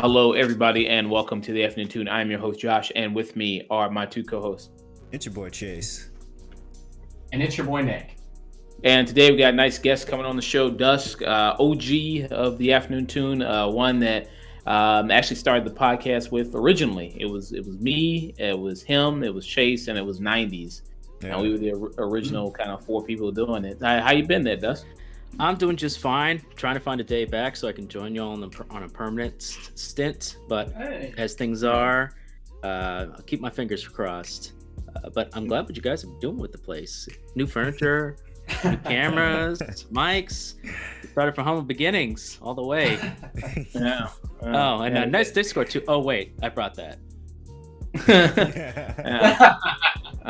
Hello, everybody, and welcome to the Afternoon Tune. I'm your host, Josh, and with me are my two co-hosts. It's your boy, Chase. And it's your boy, Nick. And today we got a nice guest coming on the show, Dusk, OG of the Afternoon Tune, one that actually started the podcast with originally. It was me, it was him, it was Chase, and it was 90s. Yeah. And we were the original kind of four people doing it. How you been there, Dusk? I'm doing just fine. Trying to find a day back so I can join you all on a permanent stint. But as things are, I'll keep my fingers crossed. But I'm glad what you guys are doing with the place. New furniture, new cameras, mics. We started from humble beginnings all the way. Yeah. Oh, and a nice Discord too. Oh wait, I brought that.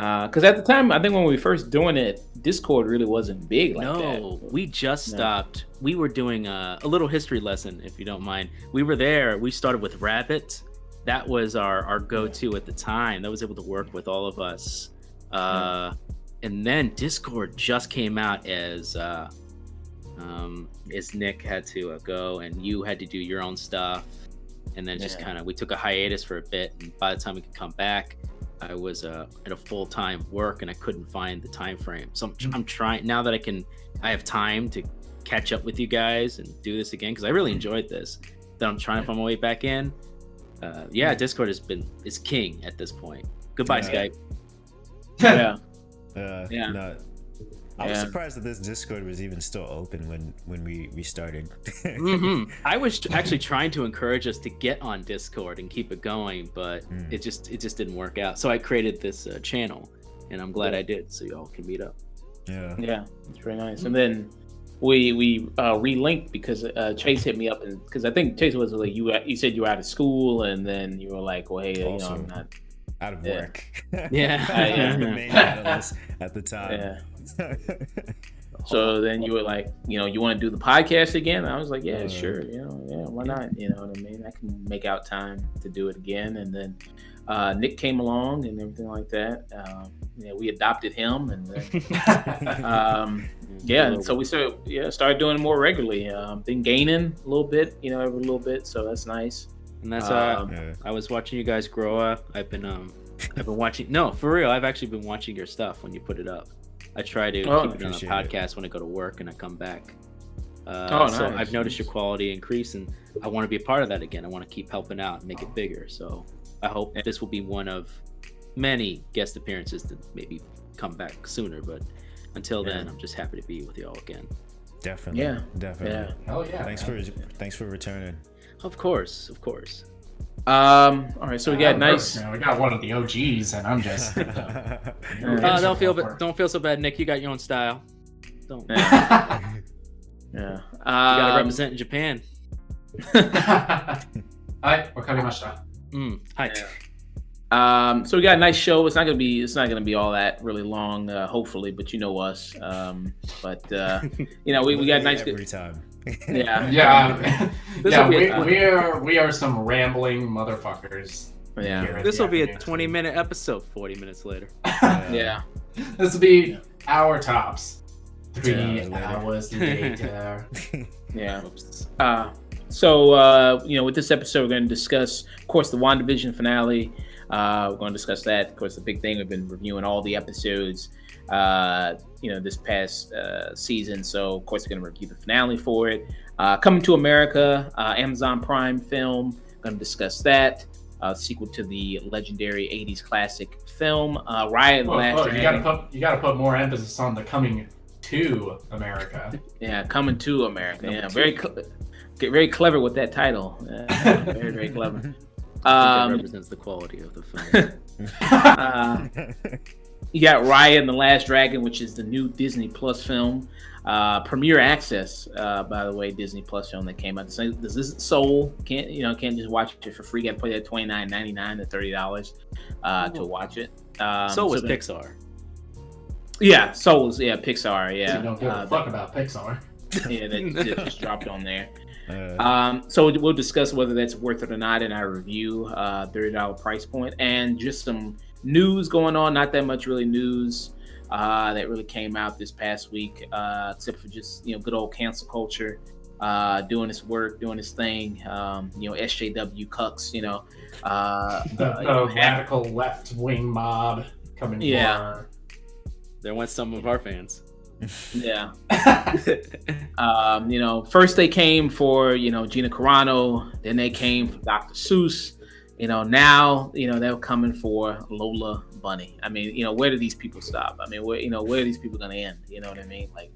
Because at the time, I think when we were first doing it, Discord really wasn't big like that. No, we just stopped. We were doing a little history lesson, if you don't mind. We were there. We started with Rabbit. That was our go-to at the time. That was able to work with all of us. And then Discord just came out as Nick had to go and you had to do your own stuff. And then just kind of, we took a hiatus for a bit. And by the time we could come back, I was at a full-time work and I couldn't find the time frame. So I'm trying now that I have time to catch up with you guys and do this again because I really enjoyed this. Then I'm trying to find my way back in. Discord is king at this point. Goodbye, Skype. No, I was surprised that this Discord was even still open when we started. Mm-hmm. I was actually trying to encourage us to get on Discord and keep it going, but it just didn't work out. So I created this channel, and I'm glad I did, so y'all can meet up. Yeah, it's very nice. And then we relinked because Chase hit me up, and because I think Chase was like you said you were out of school, and then you were like, well, hey, also, I'm not out of work. Yeah, I was the main analyst at the time. Yeah. So then you were like, you want to do the podcast again? And I was like, yeah, sure. Why not? You know what I mean? I can make out time to do it again. And then Nick came along and everything like that. We adopted him, and then so we started doing it more regularly. Been gaining a little bit, every little bit. So that's nice. And that's I was watching you guys grow up. I've been watching. No, for real. I've actually been watching your stuff when you put it up. I try to keep it on the podcast when I go to work and I come back. Nice. So I've noticed your quality increase, and I want to be a part of that again. I want to keep helping out and make it bigger. So I hope this will be one of many guest appearances to maybe come back sooner. But until then, I'm just happy to be with y'all again. Definitely. Yeah. Definitely. Hell yeah. Thanks for returning. Of course. All right, so we got nice. We got one of the OGs, and I'm just. Don't feel so bad, Nick. You got your own style. Don't. Yeah. You gotta represent in Japan. Hi, wakarimashita. Hi. So we got a nice show. It's not gonna be all that really long, hopefully. But you know us. We got nice every time. Yeah. We are some rambling motherfuckers. Yeah. This will be a 20-minute episode. 40 minutes later. Yeah. This will be our tops. 3 Yeah, hours later. Yeah. So with this episode, we're going to discuss, of course, the WandaVision finale. We're going to discuss that. Of course, the big thing, we've been reviewing all the episodes, this past season. So, of course, we're going to review the finale for it. Coming to America, Amazon Prime film. Going to discuss that. Sequel to the legendary 80s classic film, Raya the Last Dragon. You gotta put more emphasis on the coming to America. Yeah, coming to America. Yeah, get very clever with that title. Very, very clever. That represents the quality of the film. You got Raya and the Last Dragon, which is the new Disney Plus film. Premiere access, by the way, Disney Plus film that came out. This is Soul. Can't just watch it for free. Got to pay that $29.99 to $30 to watch it. Soul was Pixar. Yeah, Soul was Pixar. Yeah, You don't give a fuck about Pixar. Yeah, that just dropped on there. So we'll discuss whether that's worth it or not in our review. $30 price point, and just some news going on. Not that much really news that really came out this past week, except for just good old cancel culture doing its work, doing its thing. SJW cucks. The radical left wing mob coming. Yeah. There went some of our fans. Yeah. First they came for Gina Carano, then they came for Dr. Seuss. Now they're coming for Lola Bunny. I mean, where do these people stop? I mean, where are these people gonna end? You know what I mean? Like,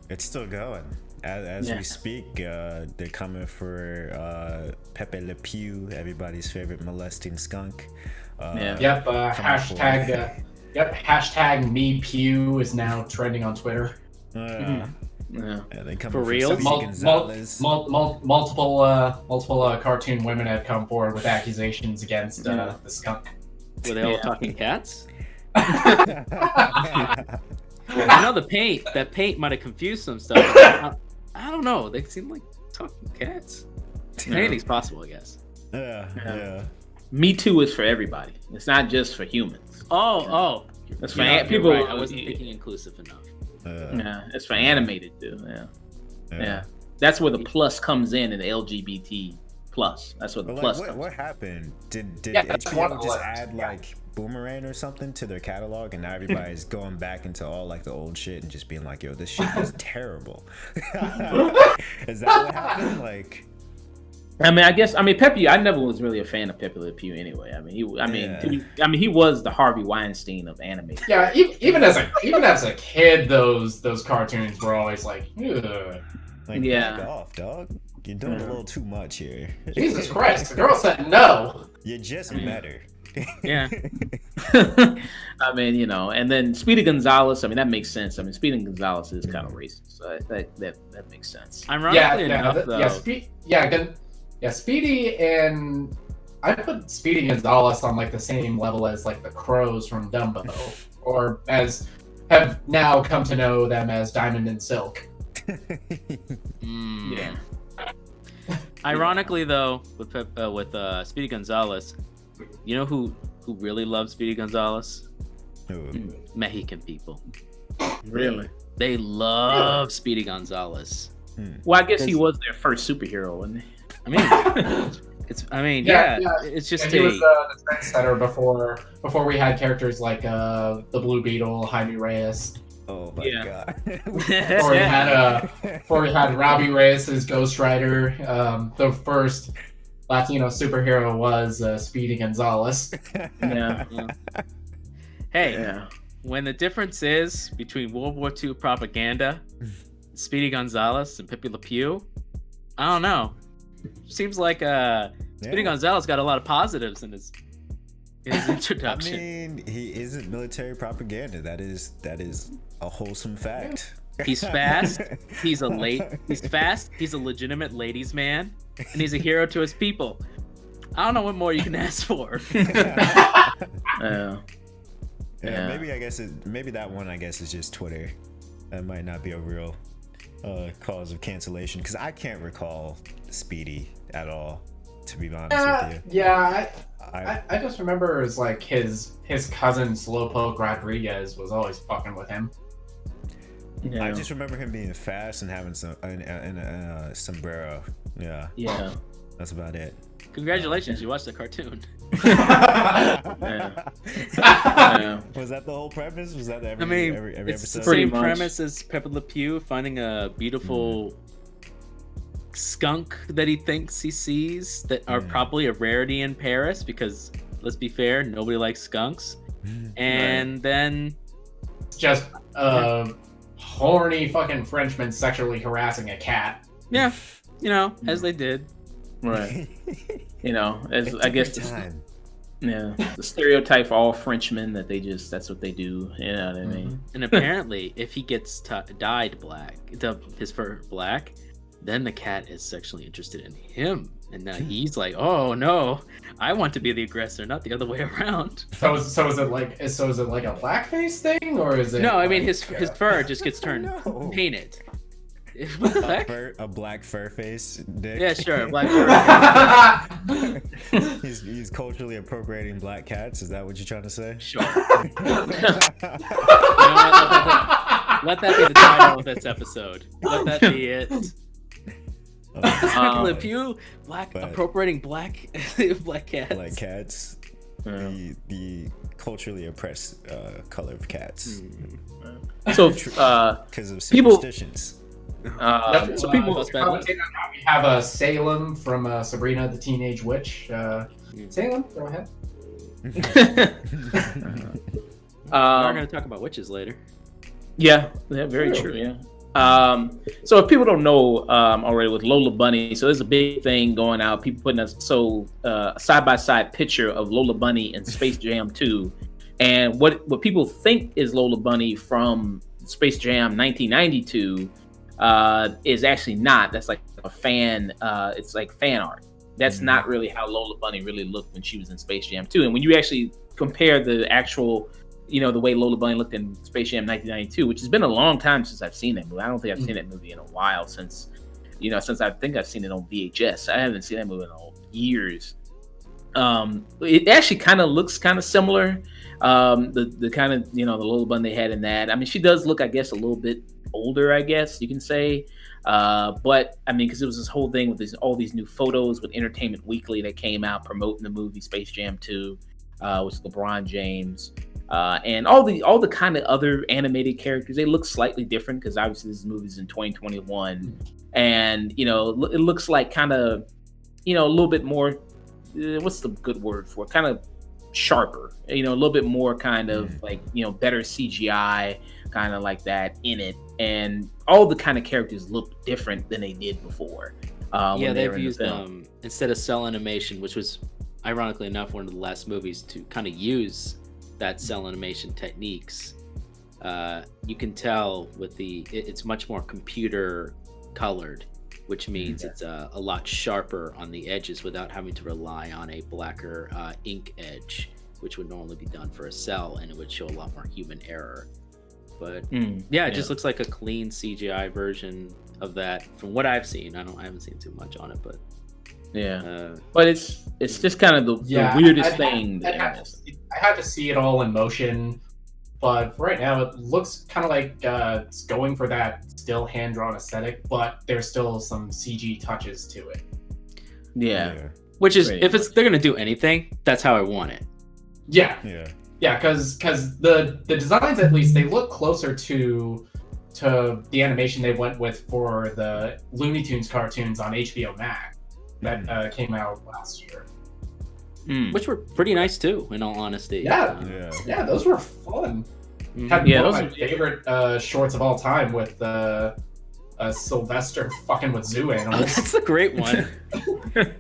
it's still going as we speak. They're coming for Pepe Le Pew, everybody's favorite molesting skunk. Yep. Hashtag Me Pew is now trending on Twitter. Yeah, they come for real. Multiple cartoon women have come forward with accusations against the skunk. Were they all talking cats? That paint might have confused some stuff. I don't know. They seem like talking cats. Anything's possible, I guess. Yeah. Me Too is for everybody. It's not just for humans. Oh. That's for people. Right. I wasn't thinking inclusive enough. It's for animated too. Yeah. That's where the plus comes in the LGBT plus. That's where the plus comes. What happened? Did HBO just add like Boomerang or something to their catalog, and now everybody's going back into all like the old shit and just being like, yo, this shit is terrible? Is that what happened? Like, Pepe. I never was really a fan of Pepe Le Pew anyway. He was the Harvey Weinstein of anime. Yeah, even as a kid, those cartoons were always like, ugh. Back off, dog. You're doing a little too much here. Jesus Christ, the girl said no. You just met her. Yeah. And then Speedy Gonzalez. That makes sense. Speedy Gonzalez is kind of racist, so that makes sense. Ironically enough, though. Speedy, and I put Speedy Gonzalez on like the same level as like the crows from Dumbo, or as have now come to know them as Diamond and Silk. Yeah. Ironically, though, with Speedy Gonzalez, you know who really loves Speedy Gonzalez? Who? Mexican people. Really? They love Speedy Gonzalez. Well, I guess he was their first superhero, wasn't he? It's just he was the trendsetter before we had characters like the Blue Beetle, Jaime Reyes. Oh my god! Before we had Robbie Reyes as Ghost Rider. The first Latino superhero was Speedy Gonzalez. Yeah. Hey, when the difference is between World War II propaganda, Speedy Gonzalez, and Pepe Le Pew, I don't know. Seems like Speedy Gonzalez got a lot of positives in his introduction. He isn't military propaganda. That is a wholesome fact. He's fast. He's fast. He's a legitimate ladies' man, and he's a hero to his people. I don't know what more you can ask for. Maybe that one is just Twitter. That might not be a real cause of cancellation, because I can't recall Speedy at all, to be honest with you. Yeah, I just remember as like his cousin Slowpoke Rodriguez was always fucking with him. Yeah. I just remember him being fast and having a sombrero. Yeah. That's about it. Congratulations, you watched the cartoon. Was that the whole premise? Was that every it's episode? The same premise as Pepe Le Pew finding a beautiful skunk that he thinks he sees that are probably a rarity in Paris, because let's be fair, nobody likes skunks. And then just horny fucking Frenchman sexually harassing a cat. Yeah, as they did. Right. As I guess the stereotype for all Frenchmen that that's what they do. You know what I mean? And apparently, if he gets dyed black, his fur black, then the cat is sexually interested in him, and now he's like, "Oh no, I want to be the aggressor, not the other way around." So is it like a blackface thing, or is it? No, his fur just gets turned painted. What the heck? A black fur face dick. Yeah, sure. Black fur. He's culturally appropriating black cats. Is that what you're trying to say? Sure. You know what? Let that be the title of this episode. Let that be it. Le Pew, appropriating black cats. Black cats. The culturally oppressed color of cats. So, because of superstitions. So people we have a Salem from Sabrina the Teenage Witch. Salem, go ahead. We're going to talk about witches later. Yeah, very true. Yeah. So if people don't know already with Lola Bunny, so there's a big thing going out. People putting a side-by-side picture of Lola Bunny and Space Jam 2, and what people think is Lola Bunny from Space Jam 1992 is actually not. That's like a fan. It's like fan art. That's not really how Lola Bunny really looked when she was in Space Jam 2. And when you actually compare the actual, the way Lola Bunny looked in Space Jam 1992, which has been a long time since I've seen that movie. I don't think I've seen that movie in a while since I think I've seen it on VHS. I haven't seen that movie in years. It actually kind of looks kind of similar. The kind of, the Lola Bunny they had in that. I mean, she does look, I guess, a little bit older, I guess you can say. But I mean, because it was this whole thing with all these new photos with Entertainment Weekly that came out promoting the movie Space Jam 2, with LeBron James. And all the kind of other animated characters, they look slightly different because obviously this movie's in 2021, and it looks like kind of a little bit more, what's the good word for it? Kind of sharper, a little bit more kind of like better CGI, kind of like that in it, and all the kind of characters look different than they did before. They've used instead of cell animation, which was ironically enough one of the last movies to kind of use that cell animation techniques. You can tell with it's much more computer colored, which means it's a lot sharper on the edges without having to rely on a blacker ink edge, which would normally be done for a cell, and it would show a lot more human error. But it just looks like a clean CGI version of that from what I've seen. I haven't seen too much on it, but but it's just kind of the weirdest thing. I had to see it all in motion, but for right now it looks kind of like it's going for that still hand-drawn aesthetic, but there's still some CG touches to it. Which is, if they're gonna do anything, that's how I want it. Because the designs, at least, they look closer to the animation they went with for the Looney Tunes cartoons on HBO Max that came out last year. Which were pretty nice too, in all honesty. Yeah, those were fun. Had one of my favorite shorts of all time with Sylvester fucking with zoo animals. That's a great one. That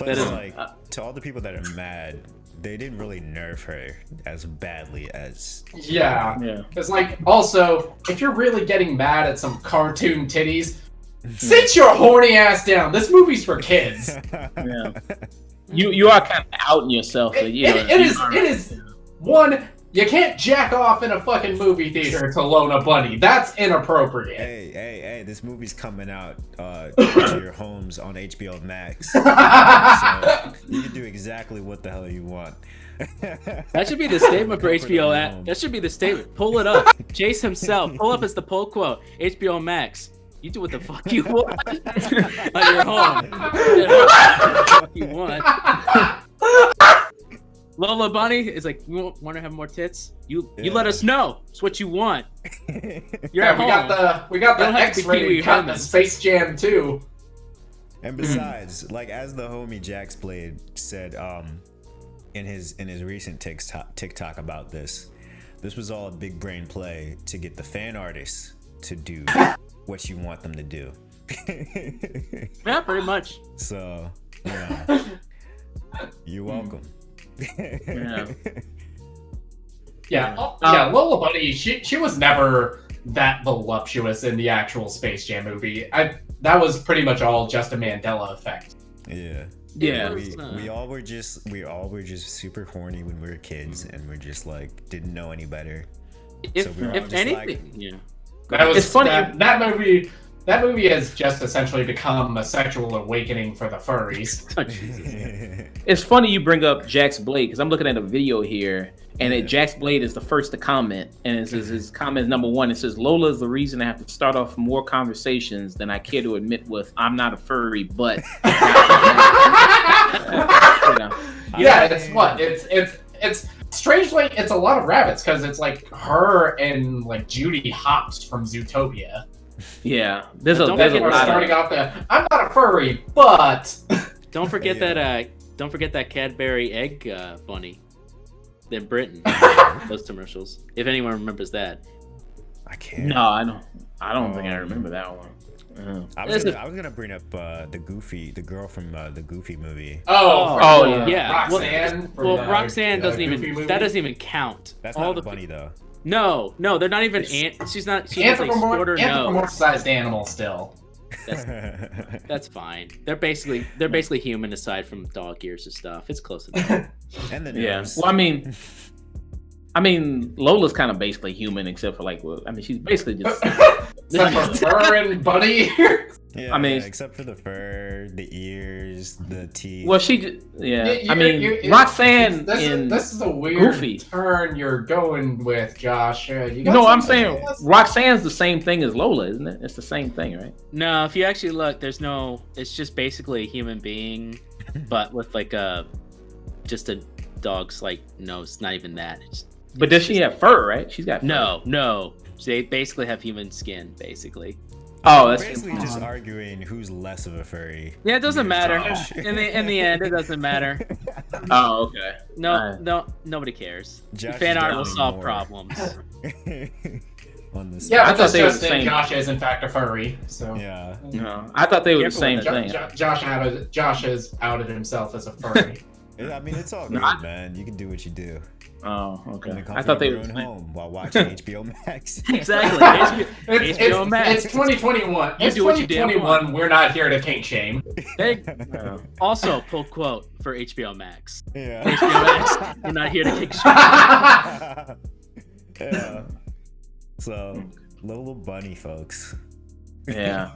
is like, to all the people that are mad, they didn't really nerf her as badly as... Yeah. It's like, also, if you're really getting mad at some cartoon titties, sit your horny ass down. This movie's for kids. You are kind of outing yourself. It is one. You can't jack off in a fucking movie theater to loan a bunny. That's inappropriate. Hey, this movie's coming out to your homes on HBO Max. So you can do exactly what the hell you want. That should be the statement for HBO. That should be the statement. Pull it up. Jace himself. Pull up as the poll quote. HBO Max. You do what the fuck you want on your home. You do what the fuck you want. Lola Bunny is like, you want to have more tits? You let us know. It's what you want. You're at home. We got the X-rated cut of Space Jam 2. And besides, like as the homie Jax Blade said in his recent TikTok about this was all a big brain play to get the fan artists to do what you want them to do. Yeah, pretty much. So, you're welcome. Lola Bunny, she was never that voluptuous in the actual Space Jam movie. That was pretty much all just a Mandela effect. We all were just super horny when we were kids, and we're just like didn't know any better. If anything, it's funny that movie. that movie has just essentially become a sexual awakening for the furries. Oh, Jesus. It's funny you bring up Jax Blade because I'm looking at a video here, and Jax Blade is the first to comment, and it says his comment is number 1. It says Lola is the reason I have to start off more conversations than I care to admit with. I'm not a furry, but Yeah, it's what it's strangely it's a lot of rabbits because it's like her and like Judy Hopps from Zootopia. Yeah, there's a We're lot starting of. off there. I'm not a furry, but Don't forget that Cadbury egg bunny in Britain. Those commercials. If anyone remembers that. I can't. No, I don't think I remember that one. I was gonna bring up the girl from the Goofy movie. Yeah. Roxanne. Roxanne doesn't even count. That's all not the funny though. No, they're not even. She's not. She has a shorter nose. Anthropomorphized animal still. That's fine. They're basically human aside from dog ears and stuff. It's close enough. And the nose. Well, I mean, Lola's kind of basically human, except for like, she's basically just. Except for fur and bunny ears. Yeah, I mean, except for the fur, the ears, the teeth. Well, Roxanne this is a weird Goofy. turn you're going with, Josh. I'm saying Roxanne's the same thing as Lola, isn't it? It's the same thing, right? No, if you actually look, it's just basically a human being, but with like just a dog's like nose. Not even that. But does she have fur, right? She's got fur. No. They basically have human skin, basically. Oh, that's basically just arguing who's less of a furry. Yeah, it doesn't matter. In the end, it doesn't matter. Oh, okay. No, nobody cares. Fan art will solve problems. On this Yeah, I but thought they were just the same. Josh is in fact a furry. So Yeah. No, I thought they were the same thing. Josh has outed himself as a furry. I mean, it's all good, man. You can do what you do. Oh, In okay. the comfort I thought they of were your the own same. home while watching HBO Max. Exactly. HBO Max. It's 2021. You It's do what you damn 2021. We're not here to kink shame. Hey, Oh. also, pull quote for HBO Max. Yeah. HBO Max, we're not here to kick shit. Yeah. So, Lola Bunny, folks. Yeah.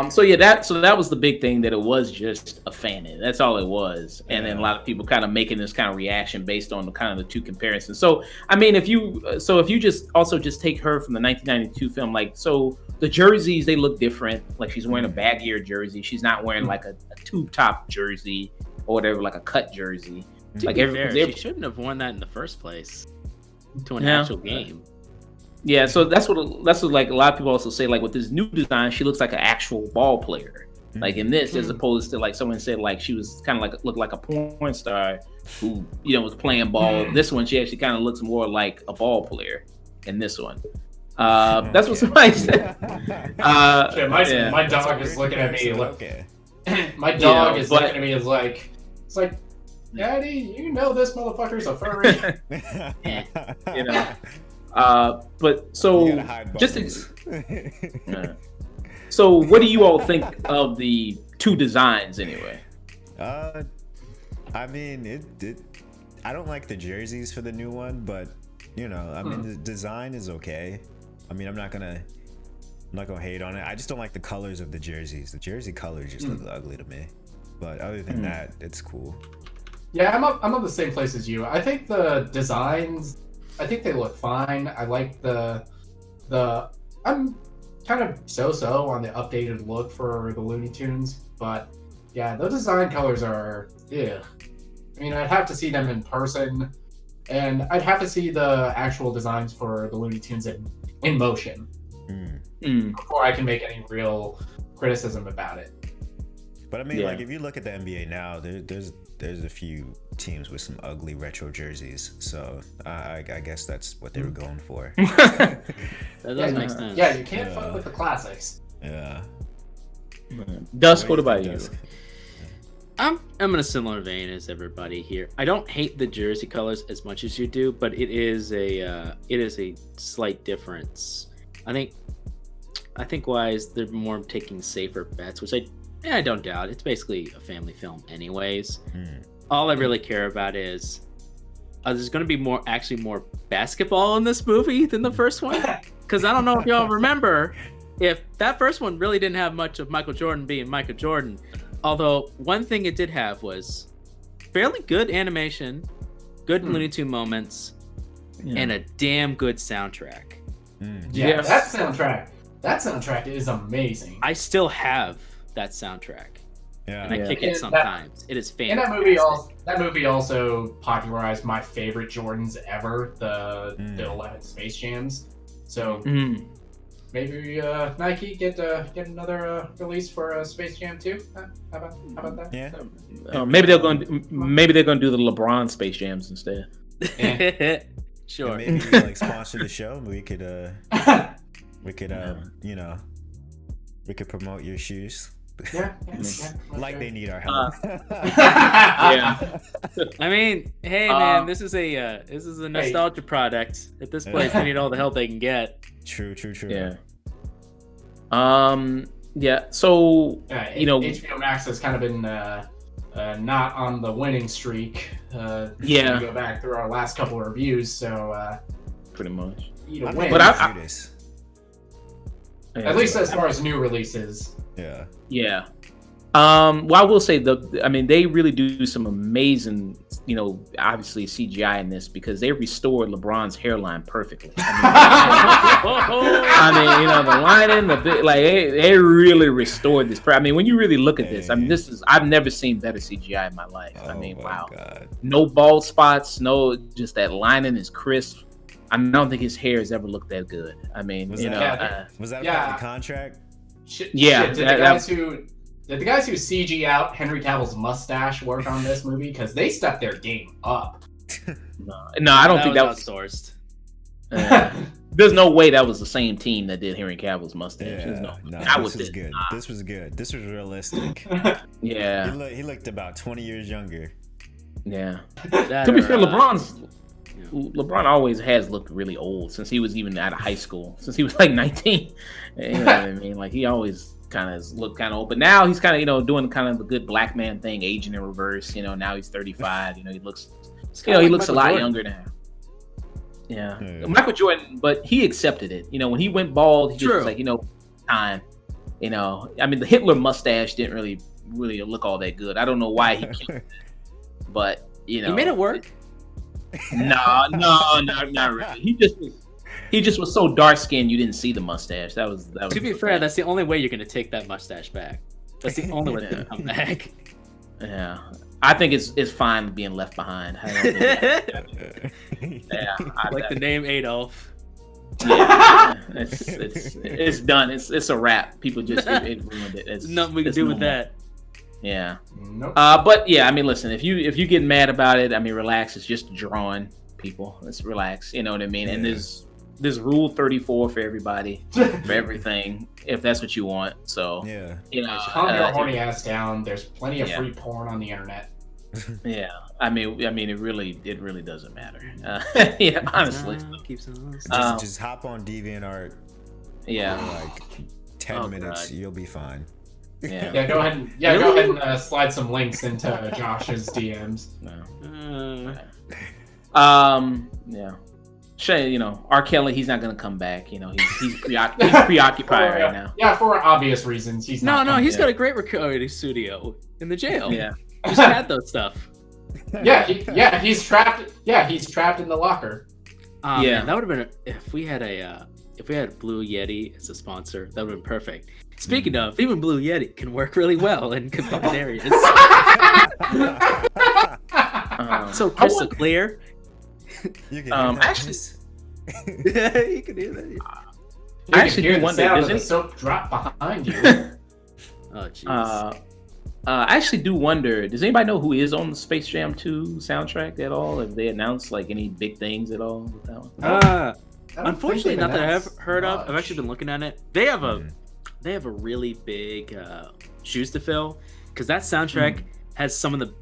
So that was the big thing, that it was just a fanon. That's all it was. And then a lot of people kind of making this kind of reaction based on the kind of the two comparisons. So I mean, if you just take her from the 1992 film, like, so the jerseys, they look different. Like, she's wearing a baggier jersey. She's not wearing like a tube top jersey or whatever, like a cut jersey. Like she shouldn't have worn that in the first place to an actual game. Yeah, so that's what like a lot of people also say, like, with this new design, she looks like an actual ball player. Like in this, as opposed to like someone said, like she was kind of like looked like a porn star who was playing ball. This one, she actually kind of looks more like a ball player in this one. That's what somebody said. My dog is looking at me like, Okay. my dog is looking at me as like, it's like, Daddy, you know this motherfucker's a furry. But so You gotta hide just bubbles. so what do you all think of the two designs anyway? I mean, I don't like the jerseys for the new one, but I mean, the design is okay. I mean, I'm not gonna hate on it. I just don't like the colors of the jerseys. The jersey colors just look ugly to me. But other than that, it's cool. Yeah, I'm on the same place as you. I think the designs, I think they look fine. I like the I'm kind of so on the updated look for the Looney Tunes, but yeah, the design colors are I mean, I'd have to see them in person, and I'd have to see the actual designs for the Looney Tunes in motion before I can make any real criticism about it. But I mean, like, if you look at the NBA now, there's a few teams with some ugly retro jerseys. So I guess that's what they were going for. That does make sense. Yeah, you can't fuck with the classics. Yeah. Dusk, what about you? I'm in a similar vein as everybody here. I don't hate the jersey colors as much as you do, but it is a slight difference. I think wise they're more taking safer bets, which I don't doubt. It's basically a family film anyways. All I really care about is there's going to be more basketball in this movie than the first one, because I don't know if y'all remember if that first one really didn't have much of Michael Jordan being Michael Jordan, although one thing it did have was fairly good animation, good Looney Tune moments, and a damn good soundtrack. Yeah, that soundtrack is amazing. I still have that soundtrack. Yeah. And I kick it sometimes. It is fantastic. And that movie also popularized my favorite Jordans ever, the 11 Space Jams. So maybe Nike get another release for Space Jam 2. How about that? Yeah. Maybe they're going to do the LeBron Space Jams instead. Sure. And maybe like sponsor the show. We could we could promote your shoes. Yeah. Like they need our help. Yeah. I mean, hey man, this is a nostalgia product. At this place, they need all the help they can get. True. Yeah. Yeah. So HBO Max has kind of been not on the winning streak. If we go back through our last couple of reviews, so pretty much. But at least as far as new releases. Yeah. Well, I will say they really do some amazing, obviously CGI in this because they restored LeBron's hairline perfectly. The lining, they really restored this. When you really look at this, I've never seen better CGI in my life. Wow. God. No bald spots, just that lining is crisp. I don't think his hair has ever looked that good. Was that part of the contract? Did the guys who CG out Henry Cavill's mustache work on this movie? Because they stepped their game up. No, I don't think that was outsourced. There's no way that was the same team that did Henry Cavill's mustache. This was good. This was good. This was realistic. Yeah. He looked about 20 years younger. Yeah. To be fair, LeBron always has looked really old since he was even out of high school. Since he was like 19. You know what I mean? Like he always kind of looked kind of old, but now he's kind of doing kind of the good black man thing, aging in reverse. Now he's 35. He looks he looks a lot younger now. Yeah, Michael Jordan, but he accepted it. When he went bald, he just was like, time. The Hitler mustache didn't really look all that good. I don't know why he killed it, but he made it work. No, not really. He just was so dark skinned you didn't see the mustache. That was to be fair, that's the only way you're gonna take that mustache back. That's the only way it's gonna come back. Yeah. I think it's fine being left behind. I like the name Adolf. Yeah, it's done. It's a wrap. People just it ruined it. There's nothing we can do with that. Yeah. Nope. But yeah, listen, if you get mad about it, relax. It's just drawing, people. Let's relax. You know what I mean? Yeah. And there's Rule 34 for everybody, for everything, if that's what you want. So calm your horny ass down. There's plenty of free porn on the internet. Yeah, it really doesn't matter. Honestly. Just hop on DeviantArt. Yeah. For like 10 minutes, you'll be fine. Yeah. Go ahead. Go ahead and slide some links into Josh's DMs. Yeah. Shay, R. Kelly, he's not gonna come back. He's preoccupied right now. Yeah, for obvious reasons. He's not. No, he's got a great recording studio in the jail. Yeah. Just had those stuff. He's trapped. Yeah, he's trapped in the locker. Man, that would have been if we had Blue Yeti as a sponsor. That would have been perfect. Speaking of, even Blue Yeti can work really well in confined areas. So crystal clear. You can actually, you can do that. I actually hear the sound of the soap drop behind you. Oh jeez. I actually do wonder, does anybody know who is on the Space Jam 2 soundtrack at all? Have they announced any big things at all with that one? Unfortunately, not that I've heard of. I've actually been looking at it. They have a really big shoes to fill because that soundtrack has some of the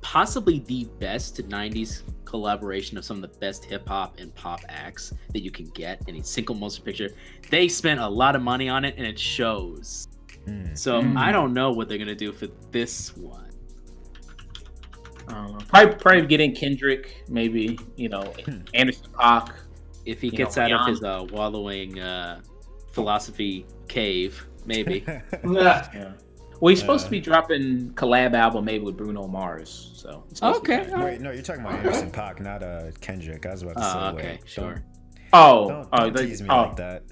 possibly the best 90s collaboration of some of the best hip hop and pop acts that you can get in a single motion picture. They spent a lot of money on it and it shows. So I don't know what they're gonna do for this one. Probably get in Kendrick, maybe Anderson .Paak. If he gets out of his wallowing philosophy cave, maybe. Yeah. Well, he's supposed to be dropping collab album maybe with Bruno Mars. So okay. Wait, no, you're talking about Anderson .Paak, not Kendrick. I was about to say. Okay, wait, sure. Don't tease me like that.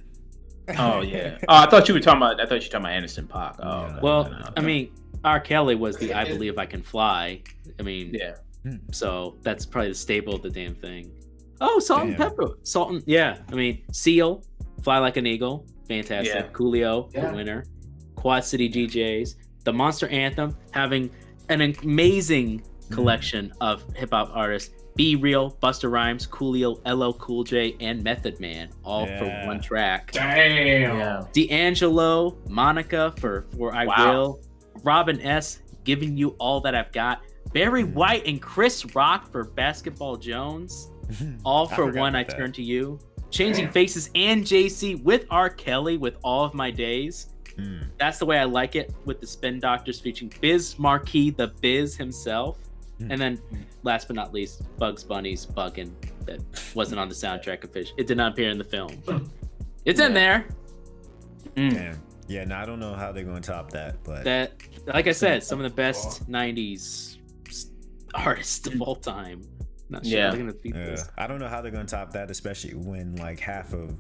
Oh yeah. I thought you were talking about. Anderson .Paak. Oh. Yeah. Well, no. I mean, R. Kelly was the "I Believe I Can Fly." I mean, Yeah. So that's probably the staple of the damn thing. Oh, Salt and Damn. Pepper. Yeah. I mean, Seal, Fly Like an Eagle, fantastic. Yeah. Coolio, the winner. Quad City DJs, the Monster Anthem, having an amazing collection of hip hop artists. Be Real, Busta Rhymes, Coolio, LL Cool J, and Method Man, all for one track. Damn. Yeah. D'Angelo, Monica for I Will, Robin S, Giving You All That I've Got, Barry White and Chris Rock for Basketball Jones, all for One I Turn to You, Changing Faces and JC with R. Kelly with All of My Days. That's the way I like it, with the Spin Doctors featuring Biz Marquee, the Biz himself. And then, last but not least, Bugs Bunny's Buggin' that wasn't on the soundtrack of Fish. It did not appear in the film. It's in there. Damn. Yeah, no, I don't know how they're going to top that, but That, like I said, some of the best '90s artists of all time. Not sure how they're gonna beat this. I don't know how they're going to top that, especially when like half of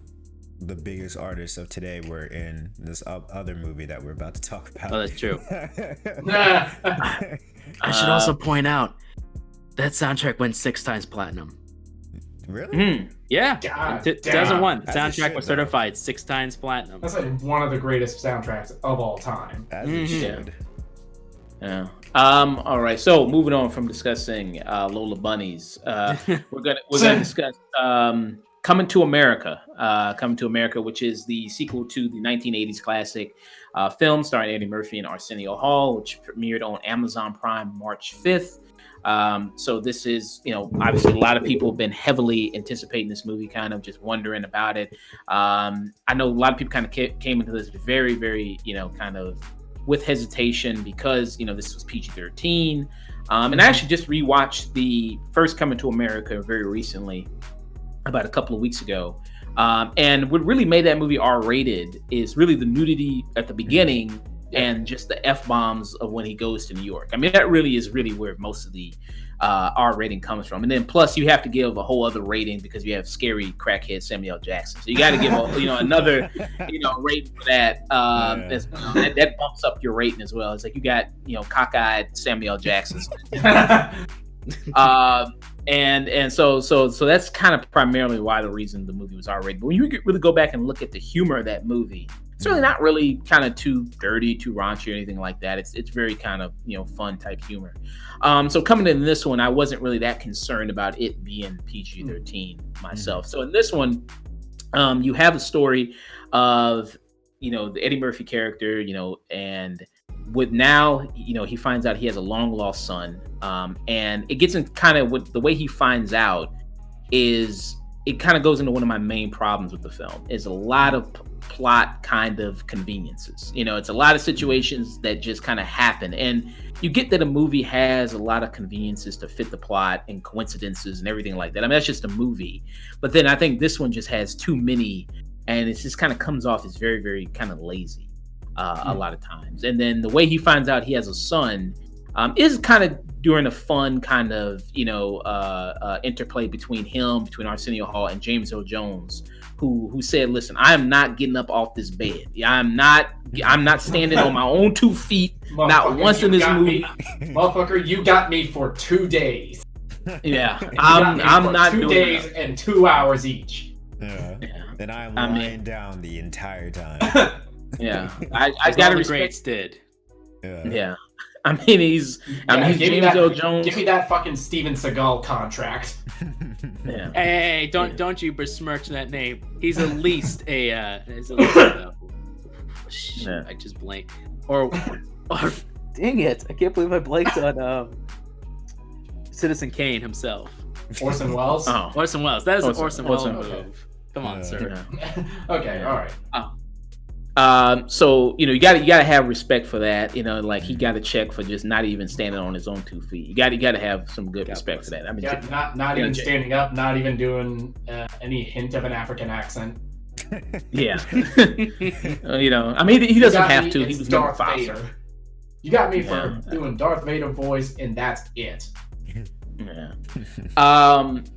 the biggest artists of today were in this other movie that we're about to talk about. Oh, that's true. I should also point out that soundtrack went 6 times platinum. Really? Yeah. God In 2001, the As it soundtrack should, was though. certified 6 times platinum. That's like one of the greatest soundtracks of all time. As it should. Yeah. All right. So moving on from discussing Lola Bunnies, we're gonna discuss Coming to America. Coming to America, which is the sequel to the 1980s classic film starring Eddie Murphy and Arsenio Hall, which premiered on Amazon Prime March 5th. So this is, obviously a lot of people have been heavily anticipating this movie, kind of just wondering about it. I know a lot of people kind of came into this very, very, kind of with hesitation because, this was PG-13. And I actually just rewatched the first Coming to America very recently, about a couple of weeks ago. And what really made that movie R-rated is really the nudity at the beginning and just the F-bombs of when he goes to New York. I mean, that really is where most of the R rating comes from. And then plus you have to give a whole other rating because you have scary crackhead Samuel Jackson. So you got to give another rating for that. That bumps up your rating as well. It's like you got cockeyed Samuel Jackson. And so that's kind of primarily why the reason the movie was R-rated. But when you really go back and look at the humor of that movie, it's really not really kind of too dirty, too raunchy or anything like that. It's very kind of fun type humor. So coming in this one, I wasn't really that concerned about it being PG-13 myself. So in this one, you have a story of the Eddie Murphy character, and with now, he finds out he has a long lost son, and it gets in kind of with the way he finds out is it kind of goes into one of my main problems with the film is a lot of plot kind of conveniences. It's a lot of situations that just kind of happen, and you get that a movie has a lot of conveniences to fit the plot and coincidences and everything like that. I mean, that's just a movie, but then I think this one just has too many, and it just kind of comes off as very, very kind of lazy a lot of times. And then the way he finds out he has a son is kind of during a fun kind of interplay between Arsenio Hall and James Earl Jones, who said, "Listen, I am not getting up off this bed. I'm not standing on my own 2 feet. Not once in this movie, motherfucker. You got me for 2 days. Yeah, I'm not 2 doing days that. and 2 hours each. Yeah. And I'm lying down the entire time. Yeah, I gotta respect. Greats did. Yeah. I mean, he's James Earl Jones. Give me that fucking Steven Seagal contract. Yeah. Hey, don't you besmirch that name. He's at least a. Shit, Yeah. I just blanked. Or dang it! I can't believe I blanked on Citizen Kane himself. Orson Welles. Oh. Orson Welles. That is an Orson Welles Orson- move. okay. Come on, sir. Yeah. Okay, all right. So you gotta have respect for that. Like he got to check for just not even standing on his own 2 feet. You gotta have some good respect for that. I mean, Yeah, not even standing up, not even doing any hint of an African accent. Yeah. I mean, he doesn't have to. He was Darth number 5. Vader. You got me for doing Darth Vader voice, and that's it. Yeah.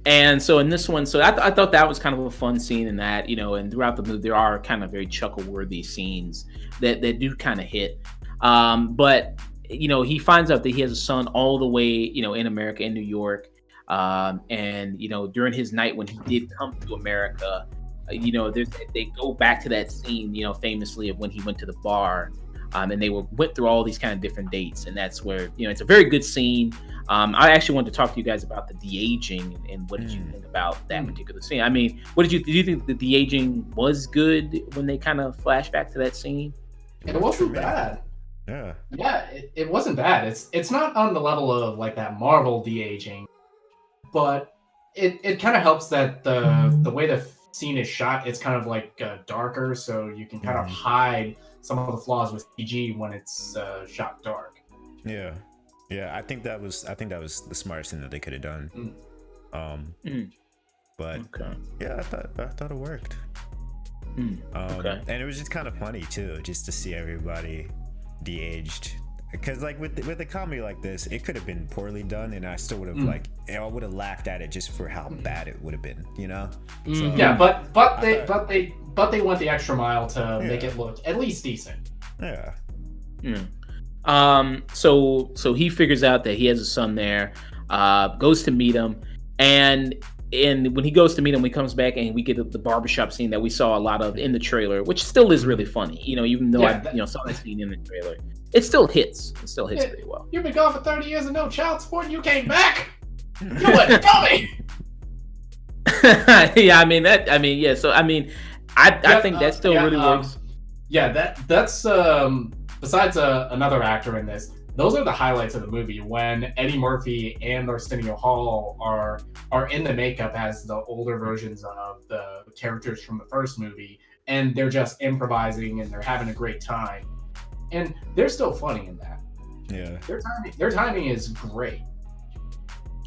And so in this one, so I thought that was kind of a fun scene in that, and throughout the movie, there are kind of very chuckle-worthy scenes that do kind of hit. But, he finds out that he has a son all the way, in America, in New York. And, during his night when he did come to America, they go back to that scene, famously of when he went to the bar. And they went through all these kind of different dates, and that's where it's a very good scene. I actually wanted to talk to you guys about the de-aging and what did you think about that particular scene? I mean, did you think the de-aging was good when they kind of flash back to that scene? It wasn't bad. Yeah, it wasn't bad. It's not on the level of like that Marvel de-aging, but it kind of helps that the way the scene is shot, it's kind of like darker, so you can kind of hide some of the flaws with CG when it's shot dark. Yeah. I think that was the smartest thing that they could have done. But yeah, I thought it worked. Okay. And it was just kind of funny too, just to see everybody de-aged. Because like with the comedy like this, it could have been poorly done, and I still would have I would have laughed at it just for how bad it would have been, So, yeah, but they went the extra mile to make it look at least decent. Yeah. So he figures out that he has a son there, goes to meet him, and when he goes to meet him, he comes back and we get the barbershop scene that we saw a lot of in the trailer, which still is really funny. Even though I saw that scene in the trailer, it still hits. It still hits pretty well. You've been gone for 30 years and no child support, and you came back. You a dummy. Yeah, So I think that still really works. Yeah, that's besides another actor in this. Those are the highlights of the movie, when Eddie Murphy and Arsenio Hall are in the makeup as the older versions of the characters from the first movie, and they're just improvising and they're having a great time, and they're still funny in that. Yeah, their timing is great.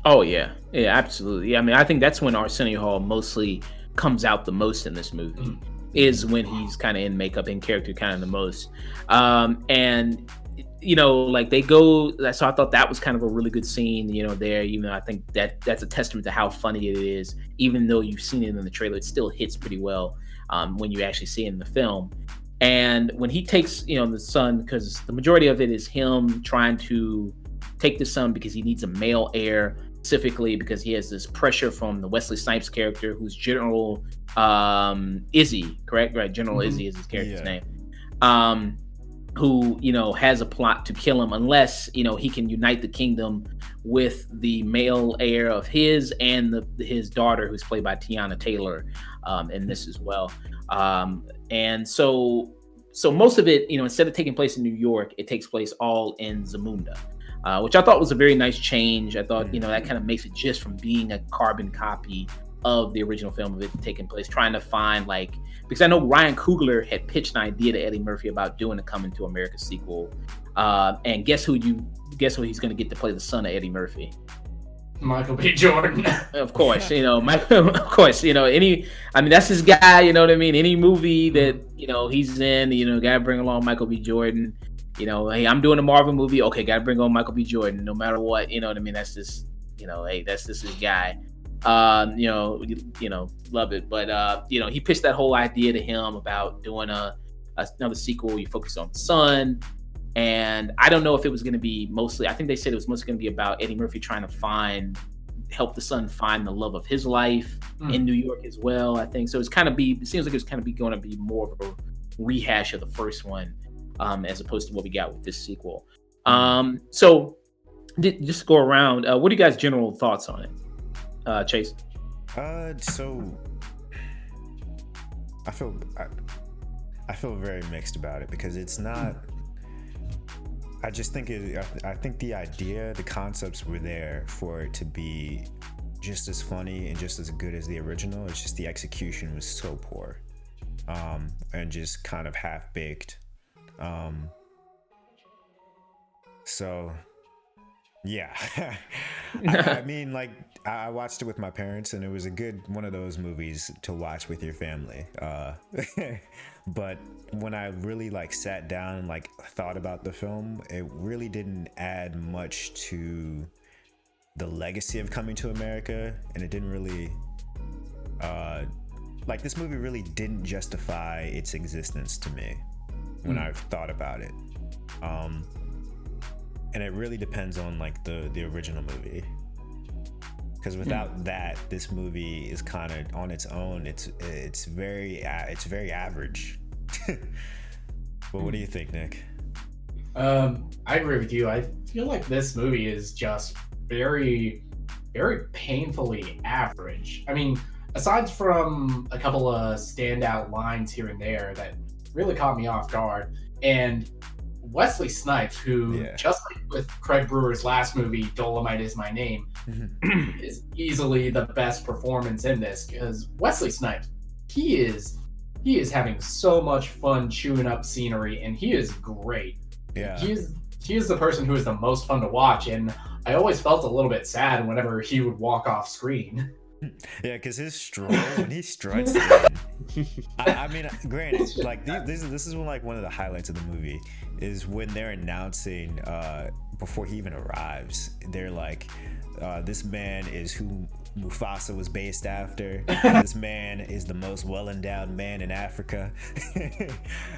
Oh yeah, absolutely. I think that's when Arsenio Hall mostly comes out the most in this movie, is when he's kind of in makeup, in character, kind of the most. And like they go. So I thought that was kind of a really good scene, there. Even though I think that's a testament to how funny it is. Even though you've seen it in the trailer, it still hits pretty well when you actually see it in the film. And when he takes, the son, because the majority of it is him trying to take the son because he needs a male heir, specifically because he has this pressure from the Wesley Snipes character, who's General Izzy, correct? Right, General Izzy is his character's name. Who has a plot to kill him unless he can unite the kingdom with the male heir of his and his daughter, who's played by Tiana Taylor in this as well. And so most of it, instead of taking place in New York, it takes place all in Zamunda, which I thought was a very nice change. I thought that kind of makes it just from being a carbon copy of the original film of it taking place, trying to find because I know Ryan Coogler had pitched an idea to Eddie Murphy about doing a Coming to America sequel, and guess who he's going to get to play the son of Eddie Murphy? Michael B. Jordan. Of course, Michael. Of course, that's his guy. You know what I mean? Any movie that he's in, gotta bring along Michael B. Jordan. Hey, I'm doing a Marvel movie. Okay, gotta bring on Michael B. Jordan, no matter what. You know what I mean? That's just, hey, that's just his guy. Love it. But he pitched that whole idea to him about doing another sequel. You focus on the son. And I don't know if it was going to be mostly, I think they said it was mostly going to be about Eddie Murphy trying to help the son find the love of his life in New York as well, I think. So it seems like it's kind of going to be more of a rehash of the first one, as opposed to what we got with this sequel. So just go around. What are you guys' general thoughts on it? Chase? So I feel very mixed about it, because it's not, I just think I think the idea, the concepts were there for it to be just as funny and just as good as the original. It's just the execution was so poor, and just kind of half-baked. So yeah. I mean, like, I watched it with my parents, and it was a good one of those movies to watch with your family. But when I really like sat down and like thought about the film, it really didn't add much to the legacy of Coming to America, and it didn't really like, this movie really didn't justify its existence to me when I thought about it. And it really depends on like the original movie, because without that, this movie is kind of on its own. It's very average. But what do you think, Nick? I agree with you. I feel like this movie is just very, very painfully average. I mean, aside from a couple of standout lines here and there that really caught me off guard, and Wesley Snipes, who, just like with Craig Brewer's last movie, Dolomite Is My Name, is easily the best performance in this, because Wesley Snipes, he is having so much fun chewing up scenery, and he is great. Yeah. He is the person who is the most fun to watch, and I always felt a little bit sad whenever he would walk off screen. Yeah, because his stroll, when he struts in, I mean, granted, like, this is like one of the highlights of the movie, is when they're announcing before he even arrives, they're like, this man is who Mufasa was based after. This man is the most well-endowed man in Africa.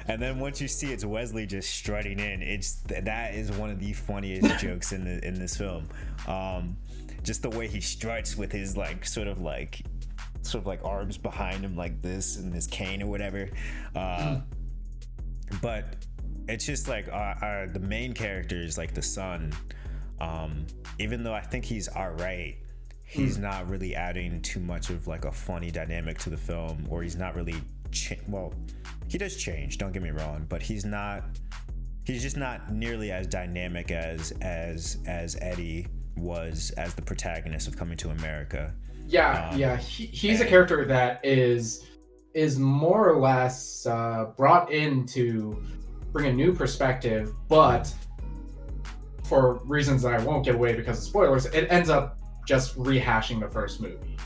And then once you see it's Wesley just strutting in, that is one of the funniest jokes in this film. Just the way he struts with his like sort of like arms behind him like this, and his cane or whatever. But it's just like the main character is like the son. Even though I think he's alright, he's not really adding too much of like a funny dynamic to the film, or he's not really well, he does change, don't get me wrong, but he's just not nearly as dynamic as Eddie was as the protagonist of Coming to America. He's a character that is more or less brought in to bring a new perspective, but for reasons that I won't give away because of spoilers, it ends up just rehashing the first movie.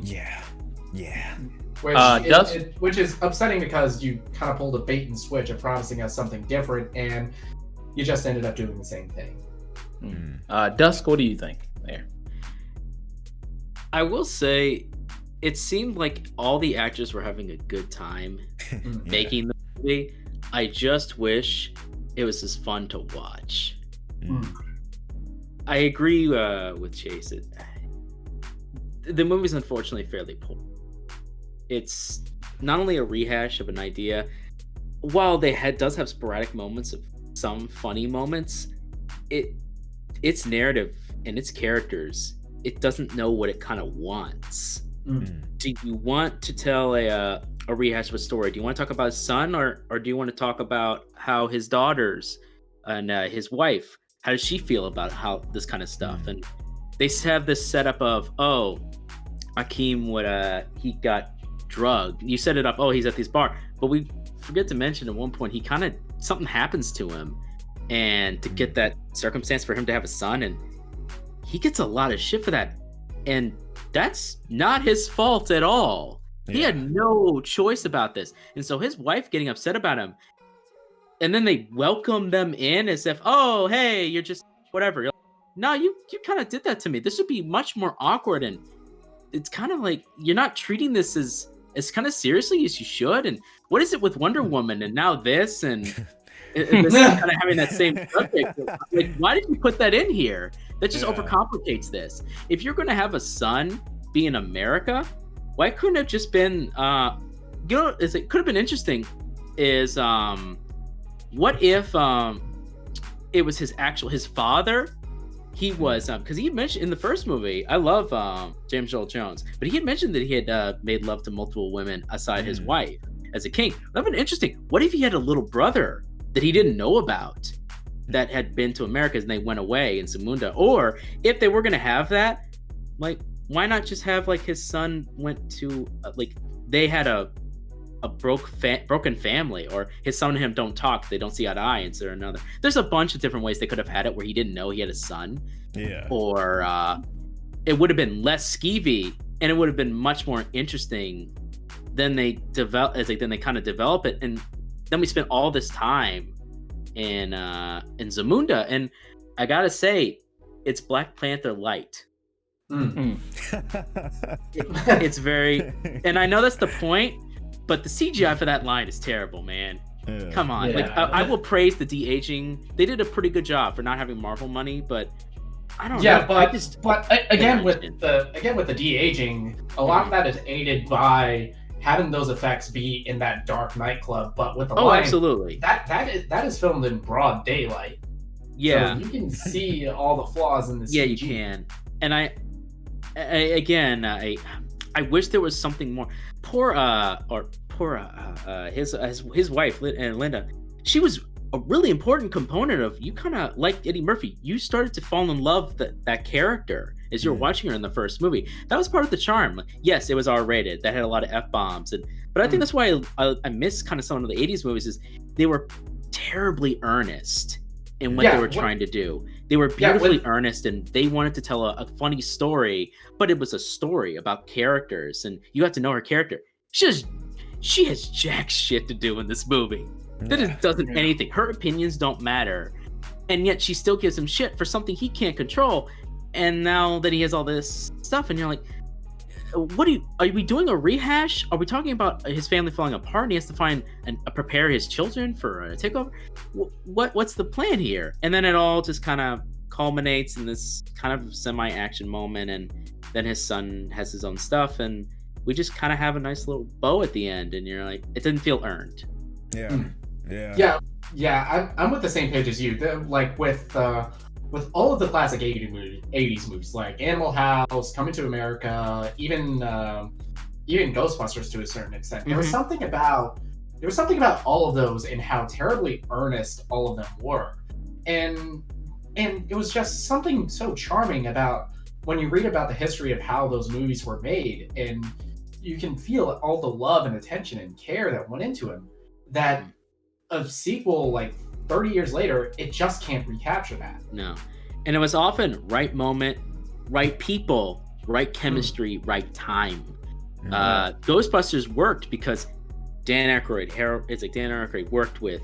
Yeah. Which is upsetting, because you kind of pulled a bait and switch of promising us something different, and you just ended up doing the same thing. Dusk, what do you think there? I will say, it seemed like all the actors were having a good time making the movie. I just wish it was as fun to watch. I agree with Chase. The movie's unfortunately fairly poor. It's not only a rehash of an idea, while does have sporadic moments of some funny moments, its narrative and its characters, it doesn't know what it kind of wants. Do you want to tell a rehash of a story? Do you want to talk about his son, or do you want to talk about how his daughters and his wife, how does she feel about how this kind of stuff? And they have this setup of, Akeem he got drugged. You set it up, he's at this bar, but we forget to mention at one point something happens to him, and to get that circumstance for him to have a son, and he gets a lot of shit for that, and that's not his fault at all. He had no choice about this, and so his wife getting upset about him, and then they welcome them in as if, oh, hey, you're just whatever. No, you kind of did that to me. This would be much more awkward, and it's kind of like you're not treating this as kind of seriously as you should. And what is it with Wonder Woman and now this, and this kind of having that same subject? Like, why did you put that in here? That just overcomplicates this. If you're going to have a son be in America, why couldn't it have just been, it could have been interesting is, what if it was his father? He was, because he had mentioned in the first movie, I love James Earl Jones, but he had mentioned that he had made love to multiple women aside his wife as a king. That would have been interesting. What if he had a little brother that he didn't know about that had been to America and they went away in Zamunda? Or if they were going to have that, like, why not just have like his son went to, like, they had a broken family, or his son and him don't talk, they don't see eye to eye, and so another. There's a bunch of different ways they could have had it where he didn't know he had a son. Yeah. Or it would have been less skeevy, and it would have been much more interesting. Then they kind of develop it, and then we spent all this time in Zamunda, and I gotta say, it's Black Panther light. It's very, and I know that's the point, but the CGI for that line is terrible, man. Come on, I will praise the de-aging. They did a pretty good job for not having Marvel money, but I don't know. But again with the de-aging, a lot of that is aided by having those effects be in that dark nightclub. But with the line, absolutely, that is filmed in broad daylight. Yeah, so you can see all the flaws in this. Yeah, you can. And I wish there was something more. His wife Linda, she was a really important component of, you kind of like Eddie Murphy. You started to fall in love with that character as you're watching her in the first movie. That was part of the charm. Yes, it was R-rated. That had a lot of F-bombs, but I think that's why I miss kind of some of the 80s movies, is they were terribly earnest in what they were trying to do. They were beautifully earnest, and they wanted to tell a funny story, but it was a story about characters, and you got to know her character. She has jack shit to do in this movie. That just doesn't anything. Her opinions don't matter, and yet she still gives him shit for something he can't control. And now that he has all this stuff, and you're like, are we doing a rehash? Are we talking about his family falling apart and he has to find and prepare his children for a takeover? What's the plan here? And then it all just kind of culminates in this kind of semi-action moment, and then his son has his own stuff, and we just kind of have a nice little bow at the end, and you're like, it didn't feel earned. Yeah, I'm with the same page as you. Like with all of the classic 80s movies, like Animal House, Coming to America, even Ghostbusters to a certain extent. There was something about all of those and how terribly earnest all of them were, and it was just something so charming about when you read about the history of how those movies were made, and you can feel all the love and attention and care that went into them. That a sequel, like 30 years later, it just can't recapture that. No. And it was often right moment, right people, right chemistry, right time. Ghostbusters worked because Dan Aykroyd worked with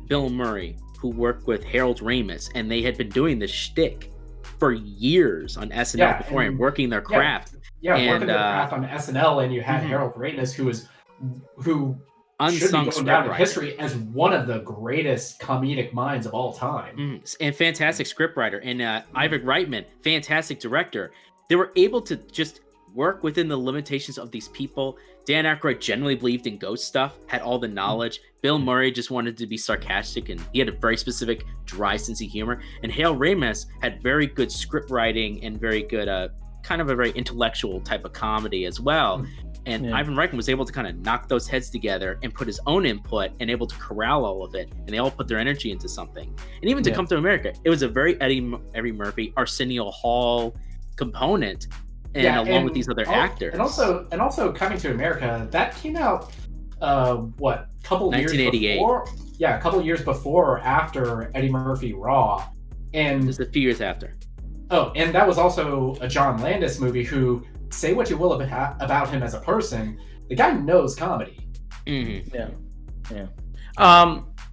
Bill Murray, who worked with Harold Ramis, and they had been doing this shtick for years on SNL before and working their craft. Working their craft on SNL, and you had Harold Ramis, who unsung should be going down in history as one of the greatest comedic minds of all time. And fantastic scriptwriter. And Ivan Reitman, fantastic director. They were able to just work within the limitations of these people. Dan Aykroyd generally believed in ghost stuff, had all the knowledge. Bill Murray just wanted to be sarcastic, and he had a very specific dry sense of humor. And Harold Ramis had very good script writing and very good kind of a very intellectual type of comedy as well. And Ivan Reitman was able to kind of knock those heads together and put his own input and able to corral all of it. And they all put their energy into something. And even to Come to America, it was a very Eddie Murphy, Arsenio Hall component, and along with these other actors. And also Coming to America, that came out, couple years 1988. before? Yeah, a couple years before or after Eddie Murphy Raw. And just a few years after. Oh, and that was also a John Landis movie who, say what you will about him as a person, the guy knows comedy.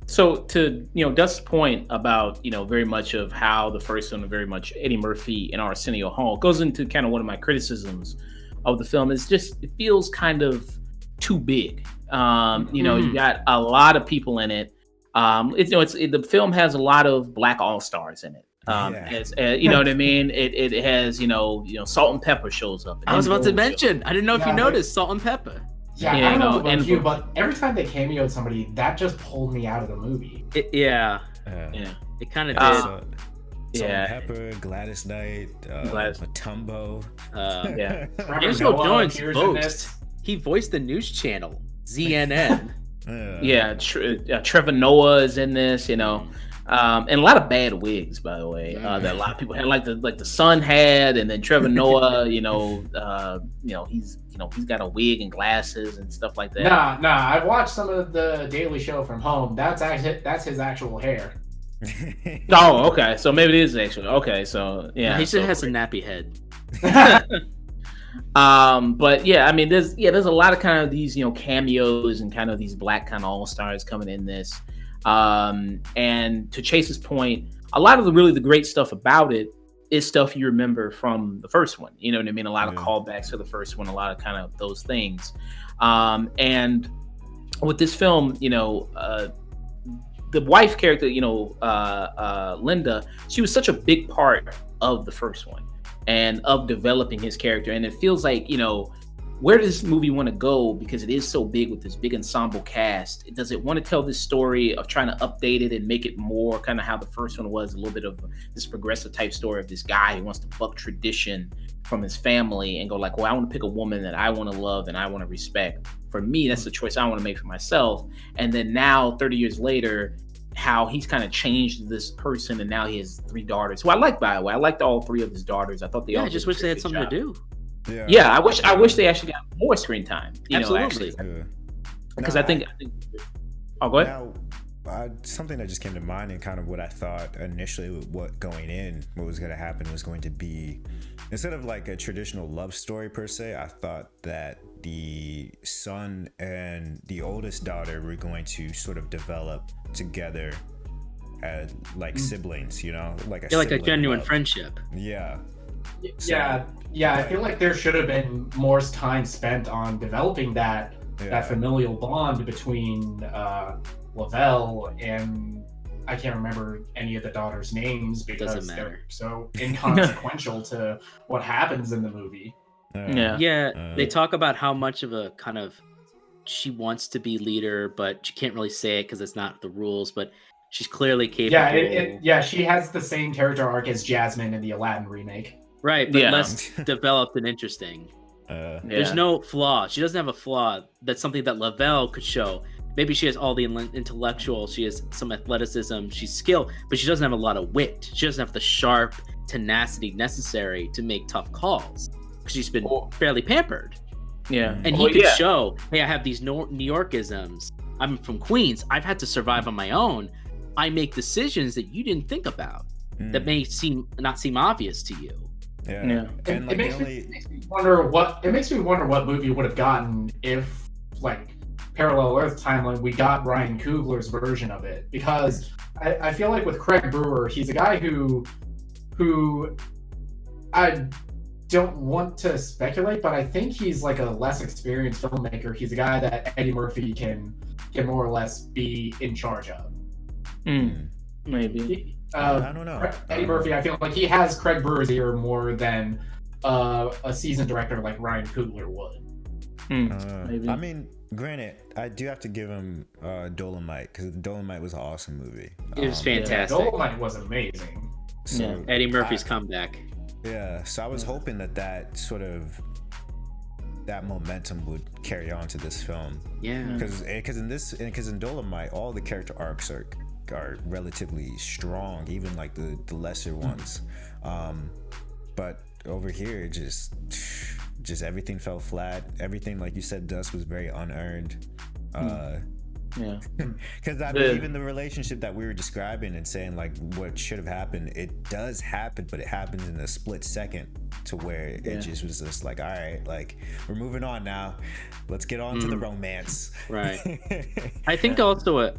So to Dust's point about very much of how the first one, very much Eddie Murphy and Arsenio Hall, goes into kind of one of my criticisms of the film. Is just it feels kind of too big. You got a lot of people in it. The film has a lot of black all-stars in it. You know what I mean? It has Salt and Pepper shows up. I was about to mention. I didn't know if you noticed Salt and Pepper. Yeah, I don't know about you, but every time they cameoed somebody, that just pulled me out of the movie. It kind of did. Salt and Pepper, Gladys Knight, Matumbo. Angelo Jones voiced. He voiced the news channel ZNN. Trevor Noah is in this. And a lot of bad wigs, by the way, that a lot of people had, like the son had, and then Trevor Noah, he's got a wig and glasses and stuff like that. Nah, I've watched some of the Daily Show from home. That's his actual hair. Oh, okay. So maybe it is actually okay. So yeah, he just has a nappy head. But yeah, I mean, there's a lot of kind of these cameos and kind of these black kind of all stars coming in this. And to Chase's point, a lot of the great stuff about it is stuff you remember from the first one. You know what I mean? A lot of callbacks to the first one, a lot of kind of those things. And with this film, the wife character, Linda, she was such a big part of the first one and of developing his character. And it feels like, where does this movie want to go? Because it is so big with this big ensemble cast. Does it want to tell this story of trying to update it and make it more kind of how the first one was, a little bit of this progressive type story of this guy who wants to buck tradition from his family and go like, well, I want to pick a woman that I want to love and I want to respect. For me, that's the choice I want to make for myself. And then now, 30 years later, how he's kind of changed this person, and now he has 3 daughters. Who I like, by the way. I liked all 3 of his daughters. I thought they all. I just wish they had something to do. Yeah, I wish they actually got more screen time. Absolutely. Because I think. Oh, go ahead. Now, something that just came to mind, and kind of what I thought initially, what was going to happen was going to be, instead of like a traditional love story per se, I thought that the son and the oldest daughter were going to sort of develop together as like siblings, like a genuine love. Friendship. Yeah. I feel like there should have been more time spent on developing that familial bond between Lavelle and I can't remember any of the daughters' names because they're so inconsequential to what happens in the movie. They talk about how much of a kind of she wants to be leader, but she can't really say it because it's not the rules, but she's clearly capable. She has the same character arc as Jasmine in the Aladdin remake. Right, but less developed and interesting. There's no flaw. She doesn't have a flaw. That's something that Lavelle could show. Maybe she has all the intellectual, she has some athleticism, she's skilled, but she doesn't have a lot of wit. She doesn't have the sharp tenacity necessary to make tough calls. Because she's been fairly pampered. Yeah. And he could show, hey, I have these New Yorkisms. I'm from Queens. I've had to survive on my own. I make decisions that you didn't think about that may not seem obvious to you. Yeah. And it makes me wonder what movie would have gotten if, like, Parallel Earth timeline, we got Ryan Coogler's version of it. Because I feel like with Craig Brewer, he's a guy who I don't want to speculate, but I think he's like a less experienced filmmaker. He's a guy that Eddie Murphy can more or less be in charge of. Maybe. I don't know. Eddie Murphy, I feel like he has Craig Brewer's ear more than a seasoned director like Ryan Coogler would. Maybe. I mean, granted, I do have to give him Dolomite, because Dolomite was an awesome movie. It was fantastic. Dolomite was amazing. So Eddie Murphy's comeback. Yeah, so I was hoping that sort of that momentum would carry on to this film. Yeah, because in Dolomite, all the character arcs are relatively strong, even like the lesser ones. But over here, just everything fell flat. Everything, like you said, Dust, was very unearned. Because even the relationship that we were describing and saying like what should have happened, it does happen, but it happens in a split second to where it just was just like, all right, like we're moving on now, let's get on to the romance. Right. I think also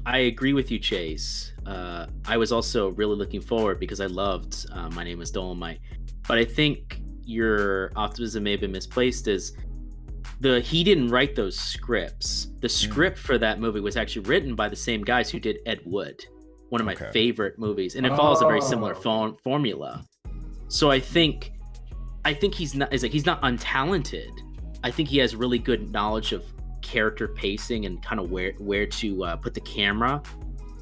I agree with you, Chase. I was also really looking forward because I loved My Name is Dolomite, but I think your optimism may have been misplaced. He didn't write those scripts. The script for that movie was actually written by the same guys who did Ed Wood, one of my favorite movies, and it follows a very similar formula. So I think he's not untalented. I think he has really good knowledge of character pacing and kind of where to put the camera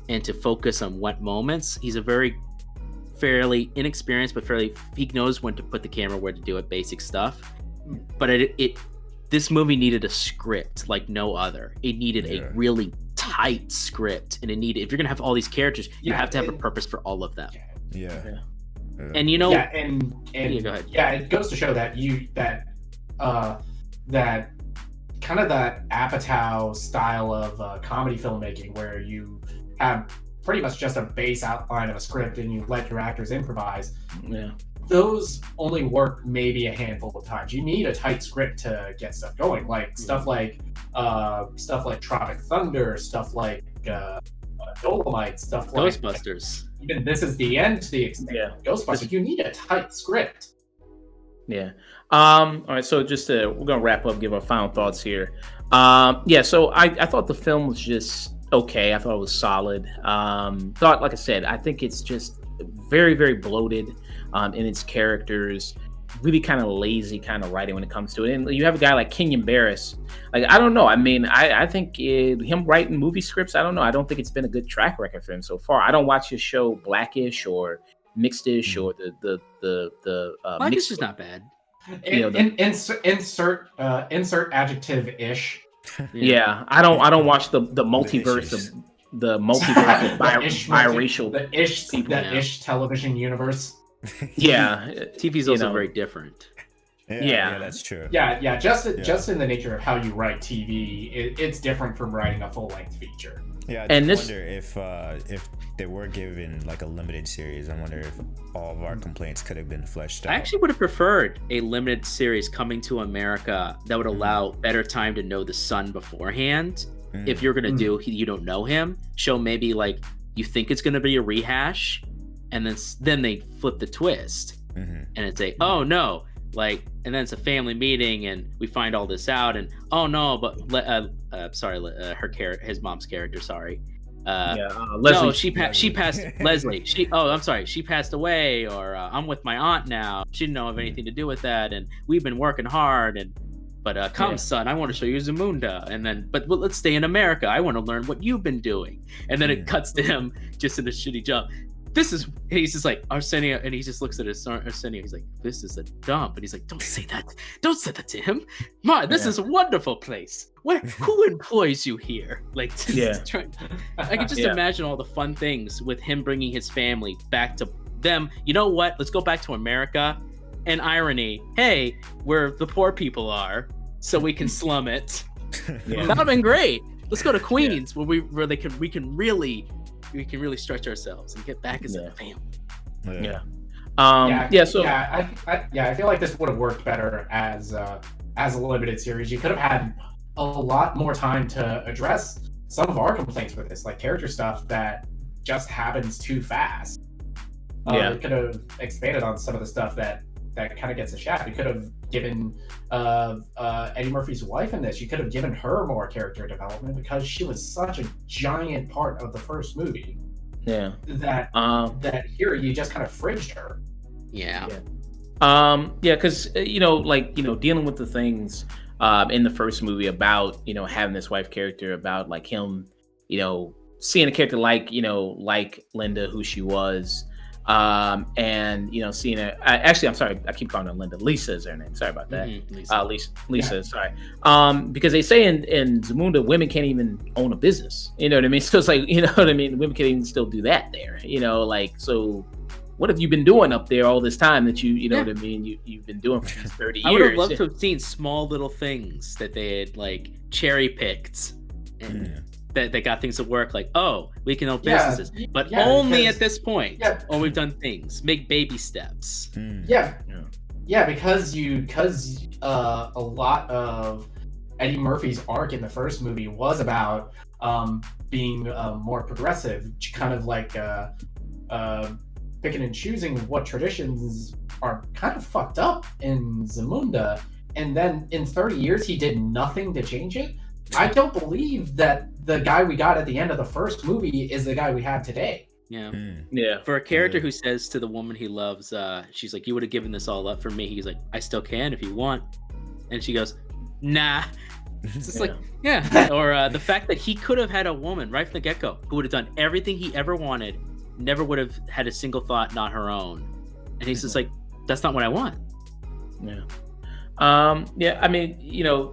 and to focus on what moments. He's a fairly inexperienced, but he knows when to put the camera, where to do it, basic stuff. But this movie needed a script like no other. It needed a really tight script, and it needed. If you're gonna have all these characters, you have to have a purpose for all of them. Yeah. And you know, and go ahead. Yeah, it goes to show that that kind of that Apatow style of comedy filmmaking, where you have pretty much just a base outline of a script and you let your actors improvise. Yeah. Those only work maybe a handful of times. You need a tight script to get stuff going, like stuff like Tropic Thunder, stuff like Dolomite, stuff like Ghostbusters. Even This Is the End to the extent. Yeah. Ghostbusters, you need a tight script. Yeah. All right. So we're gonna wrap up, give our final thoughts here. So I thought the film was just okay. I thought it was solid. Like I said, I think it's just very, very bloated in its characters. Really kind of lazy kind of writing when it comes to it. And you have a guy like Kenyon Barris. Like, I don't know. I mean, I think him writing movie scripts, I don't know. I don't think it's been a good track record for him so far. I don't watch his show Blackish or Mixedish or the Blackish is not bad. Insert adjective-ish. Yeah, I don't watch the multiverse of the multiverse of biracial the ish television universe. Yeah, TV's also very different. Yeah, that's true. Yeah. Just in the nature of how you write TV, it's different from writing a full-length feature. Yeah, I wonder if they were given like a limited series. I wonder if all of our complaints could have been fleshed out. I actually would have preferred a limited series coming to America that would allow better time to know the son beforehand. If you're gonna do you don't know him, show maybe like you think it's gonna be a rehash, and then they flip the twist, and it's like, oh no, like, and then it's a family meeting and we find all this out, and oh no, but his mom's character, sorry. Leslie. No, she passed. Leslie. She passed away, or I'm with my aunt now. She didn't have anything to do with that, and we've been working hard. But come, son, I want to show you Zamunda, and then but let's stay in America. I want to learn what you've been doing, and then it cuts to him just in a shitty job. He's just like Arsenio, and he just looks at Arsenio. He's like, this is a dump, and he's like, don't say that to him. Ma, this is a wonderful place. Who employs you here? Like, I can just imagine all the fun things with him bringing his family back to them. You know what? Let's go back to America. And irony, hey, where the poor people are, so we can slum it. That would have been great. Let's go to Queens, where we can really stretch ourselves and get back as a family. I feel like this would have worked better as a limited series. You could have had a lot more time to address some of our complaints with this, like character stuff that just happens too fast. It could have expanded on some of the stuff that kind of gets a shaft. You could have given Eddie Murphy's wife in this. You could have given her more character development because she was such a giant part of the first movie. Yeah. That here you just kind of fridged her. Yeah. Because dealing with the things in the first movie about having this wife character, about like him, seeing a character like Linda, who she was. And seeing her. Actually, I'm sorry, I keep calling her Linda. Lisa is her name. Sorry about that. Lisa. Sorry. Because they say in Zamunda, women can't even own a business. You know what I mean? So it's like, women can't even still do that there. So what have you been doing up there all this time that what I mean? You've been doing for these 30 years. I would have loved to have seen small little things that they had like cherry picked and. That got things to work, like, oh, we can own businesses, but only at this point. We've done things, make baby steps. Because a lot of Eddie Murphy's arc in the first movie was about being more progressive, kind of like picking and choosing what traditions are kind of fucked up in Zamunda, and then in 30 years he did nothing to change it. I don't believe that the guy we got at the end of the first movie is the guy we have today. Yeah. For a character who says to the woman he loves, she's like, you would have given this all up for me. He's like, I still can if you want. And she goes, nah. It's just like, Or the fact that he could have had a woman right from the get-go who would have done everything he ever wanted, never would have had a single thought, not her own. And he's just like, that's not what I want. Yeah. Yeah, I mean,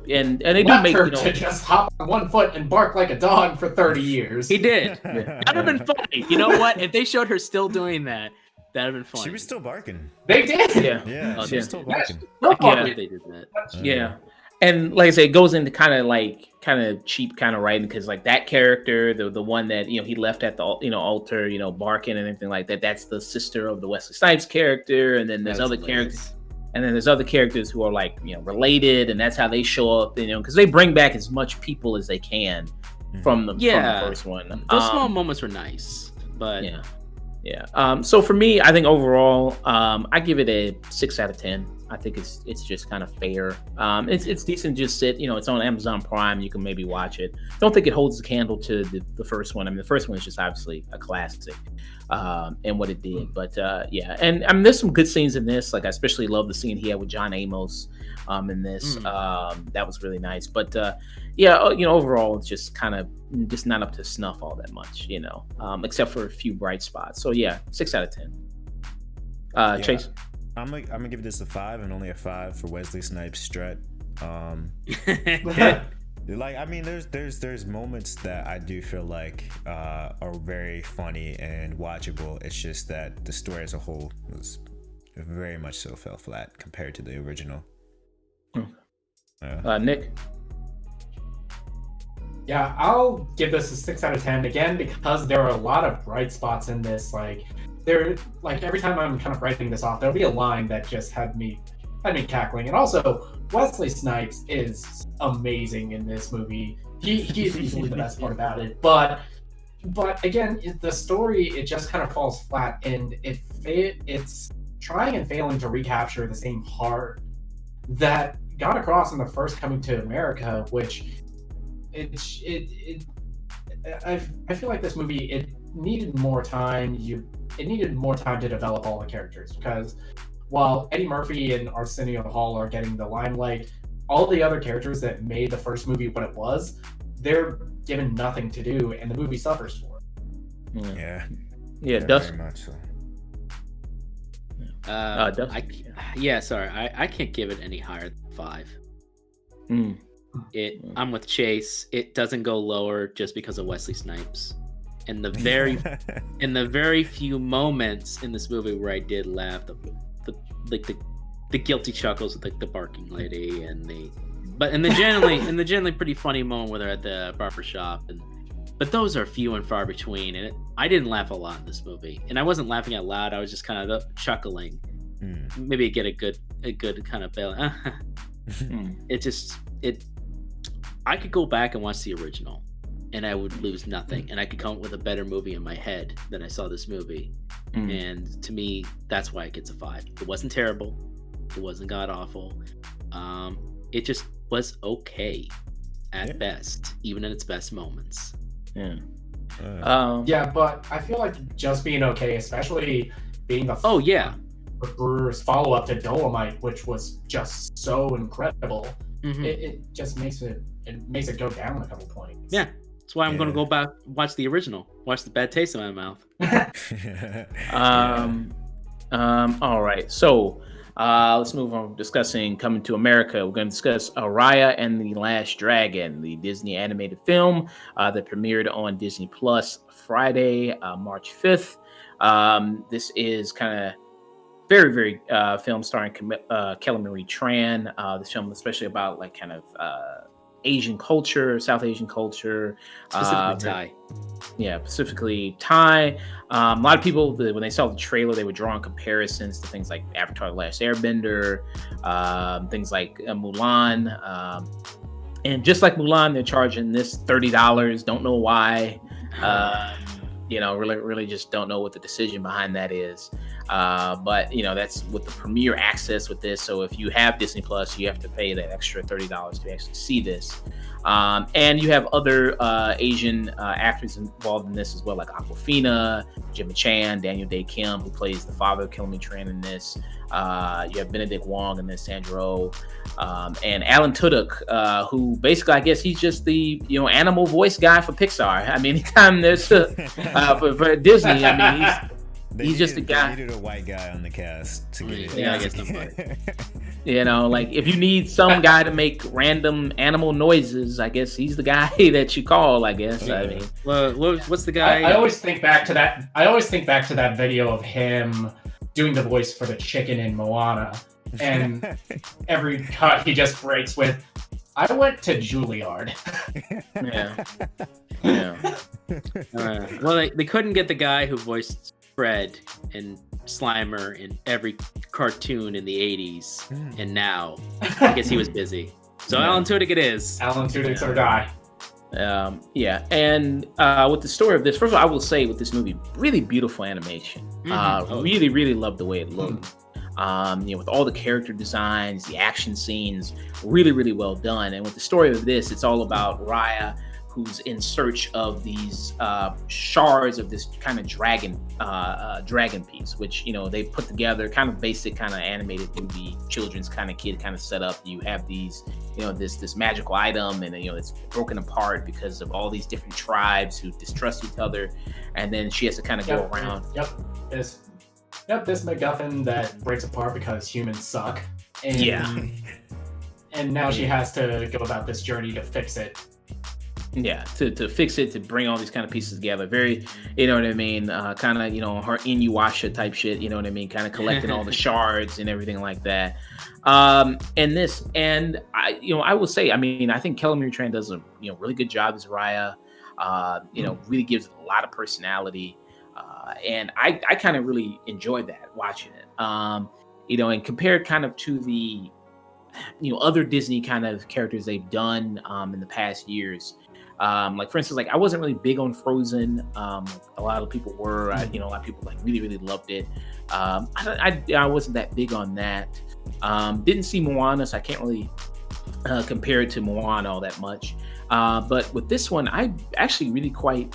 and they do Left make, her to just hop on one foot and bark like a dog for 30 years. He did. Yeah. That would have been funny. You know what? If they showed her still doing that, that'd have been funny. She was still barking. They did. Yeah, she was still barking. No I can't barking. believe they did that. Yeah. And like I say, it goes into kind of cheap kind of writing, because like that character, the one that he left at the altar, barking and everything like that. That's the sister of the Wesley Snipes character, and then there's other characters, and then there's other characters who are like related, and that's how they show up. Because they bring back as much people as they can from the first one. Those small moments were nice, but yeah. So for me, I think overall, I give it a 6 out of 10. I think it's just kind of fair. It's decent. Just sit. It's on Amazon Prime. You can maybe watch it. Don't think it holds a candle to the first one. I mean, the first one is just obviously a classic, and what it did. But yeah, and I mean, there's some good scenes in this. Like I especially love the scene he had with John Amos in this. That was really nice. But yeah, overall, it's just kind of just not up to snuff all that much. Except for a few bright spots. So yeah, 6 out of 10. Chase. I'm gonna give this a 5, and only a 5 for Wesley Snipes' strut. Like, I mean, there's moments that I do feel like are very funny and watchable. It's just that the story as a whole was very much so fell flat compared to the original. Nick. Yeah, I'll give this a 6 out of 10 again, because there are a lot of bright spots in this. Like every time I'm kind of writing this off, there'll be a line that just had me cackling. And also, Wesley Snipes is amazing in this movie. He's easily the best part about it. But again, the story, it just kind of falls flat, and it's trying and failing to recapture the same heart that got across in the first Coming to America, which I feel like this movie, it needed more time. It needed more time to develop all the characters, because while Eddie Murphy and Arsenio Hall are getting the limelight, all the other characters that made the first movie what it was, they're given nothing to do, and the movie suffers for it. Yeah, Dust. Very much so. Sorry, I can't give it any higher than 5. I'm with Chase. It doesn't go lower just because of Wesley Snipes. And the very few moments in this movie where I did laugh, the guilty chuckles with like the barking lady and the generally pretty funny moment where they're at the barber shop, but those are few and far between. And I didn't laugh a lot in this movie, and I wasn't laughing out loud. I was just kind of chuckling. Maybe get a good kind of bail. I could go back and watch the original, and I would lose nothing, and I could come up with a better movie in my head than I saw this movie. And to me, that's why it gets a 5. It wasn't terrible. It wasn't god awful. It just was okay at best, even in its best moments. Yeah, but I feel like just being okay, especially being Brewer's follow-up to Dolomite, which was just so incredible, it just makes it go down a couple points. Yeah, that's why I'm going to go back, watch the original, watch The Bad Taste in My Mouth. All right, so let's move on. Discussing Coming to America, we're going to discuss Raya and the Last Dragon, the Disney animated film that premiered on Disney Plus Friday, March 5th. This is kind of very, very film starring Kelly Marie Tran. This film, especially about like kind of Asian culture, South Asian culture, specifically Thai. Yeah, specifically Thai. A lot of people, when they saw the trailer, they were drawing comparisons to things like Avatar: The Last Airbender, things like Mulan. And just like Mulan, they're charging this $30. Don't know why. Really just don't know what the decision behind that is. But that's with the premiere access with this. So if you have Disney Plus, you have to pay that extra $30 to actually see this. And you have other Asian actors involved in this as well, like Awkwafina, Jimmy Chan, Daniel Day Kim, who plays the father of Kelly Tran in this. You have Benedict Wong in this, Sandra Oh, and Alan Tudyk, who basically, I guess he's just the animal voice guy for Pixar. I mean, anytime there's for Disney, I mean, He's just a guy. They needed a white guy on the cast to get it. Yeah, I guess somebody. You know, like if you need some guy to make random animal noises, I guess he's the guy that you call. I guess. I mean, well, what's the guy? I always think back to that. I always think back to that video of him doing the voice for the chicken in Moana, and every cut he just breaks with, "I went to Juilliard." yeah, yeah. Well, they couldn't get the guy who voiced Fred and Slimer in every cartoon in the 80s, and now I guess he was busy. So Alan Tudyk it is. Alan Tudyk's our guy. Yeah, and with the story of this, first of all, I will say with this movie, really beautiful animation. Really, really love the way it looked. You know, with all the character designs, the action scenes, really, really well done. And with the story of this, it's all about Raya, who's in search of these shards of this kind of dragon piece, which, you know, they put together, kind of basic, kind of animated movie, children's kind of kid kind of setup. You have these, you know, this magical item, and you know, it's broken apart because of all these different tribes who distrust each other, and then she has to kind of go around. This MacGuffin that breaks apart because humans suck. And, and now she has to go about this journey to fix it. Yeah, to fix it, to bring all these kind of pieces together. Very, you know what I mean, kind of, you know, her Inuyasha type shit, you know what I mean, kind of collecting all the shards and everything like that. And I, you know, I will say, I mean, I think Kelly Marie Tran does a, you know, really good job as Raya. You know, really gives it a lot of personality. And I kind of really enjoyed that, watching it. You know, and compared kind of to the, you know, other Disney kind of characters they've done in the past years. Like, for instance, like, I wasn't really big on Frozen. A lot of people were. You know, a lot of people like really, really loved it. I wasn't that big on that. Didn't see Moana, so I can't really compare it to Moana all that much. But with this one, I actually really quite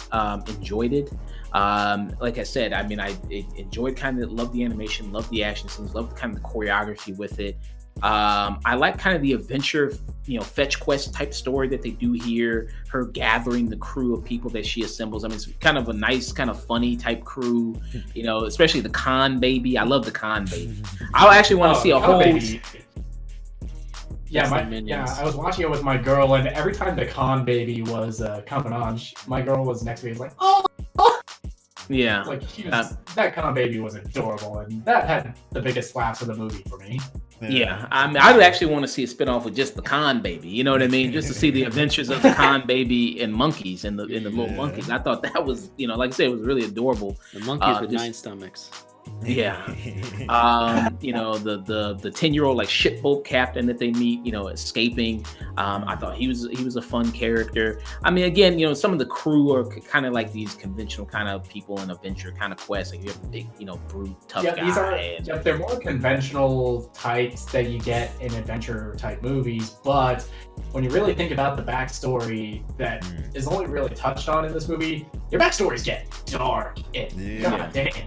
enjoyed it. Like I said, I mean, I enjoyed, kind of loved the animation, loved the action scenes, loved kind of the choreography with it. I like kind of the adventure, you know, fetch quest type story that they do here. Her gathering the crew of people that she assembles. I mean, it's kind of a nice, kind of funny type crew, you know, especially the Khan baby. I love the Khan baby. I actually want to see a whole. Baby. Yeah, I was watching it with my girl, and every time the Khan baby was coming on, my girl was next to me. Was like, oh. Yeah, like that Khan baby was adorable, and that had the biggest laughs of the movie for me. Yeah, I mean, I would actually want to see a spinoff with just the Khan baby. You know what I mean? Just to see the adventures of the Khan baby and monkeys and the little monkeys. I thought that was, you know, like I said, it was really adorable. The monkeys with 9 stomachs. Yeah. You know, the 10-year-old like shipboat captain that they meet, you know, escaping. I thought he was a fun character. I mean, again, you know, some of the crew are kind of like these conventional kind of people in adventure kind of quests. Like you have the big, you know, brute tough guy. They're more conventional types that you get in adventure type movies, but when you really think about the backstory that is only really touched on in this movie, your backstories get dark and god damn.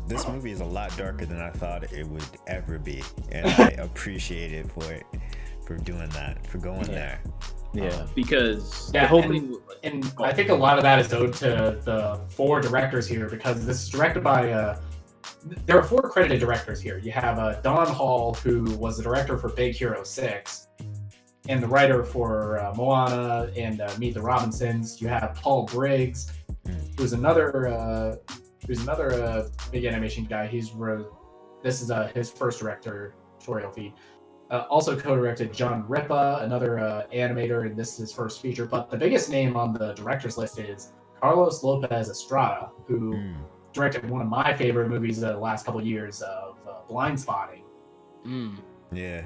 This movie is a lot darker than I thought it would ever be, and I appreciate it for doing that, for going there. Yeah, because the whole thing, and I think a lot of that is owed to the 4 directors here, because this is directed by there are 4 credited directors here. You have Don Hall, who was the director for Big Hero 6 and the writer for Moana and Meet the Robinsons. You have Paul Briggs, who's another big animation guy. This is his first directorial feat. Also co-directed John Ripa, another animator, and this is his first feature. But the biggest name on the director's list is Carlos Lopez Estrada, who directed one of my favorite movies of the last couple of years, of Blind Spotting. Yeah.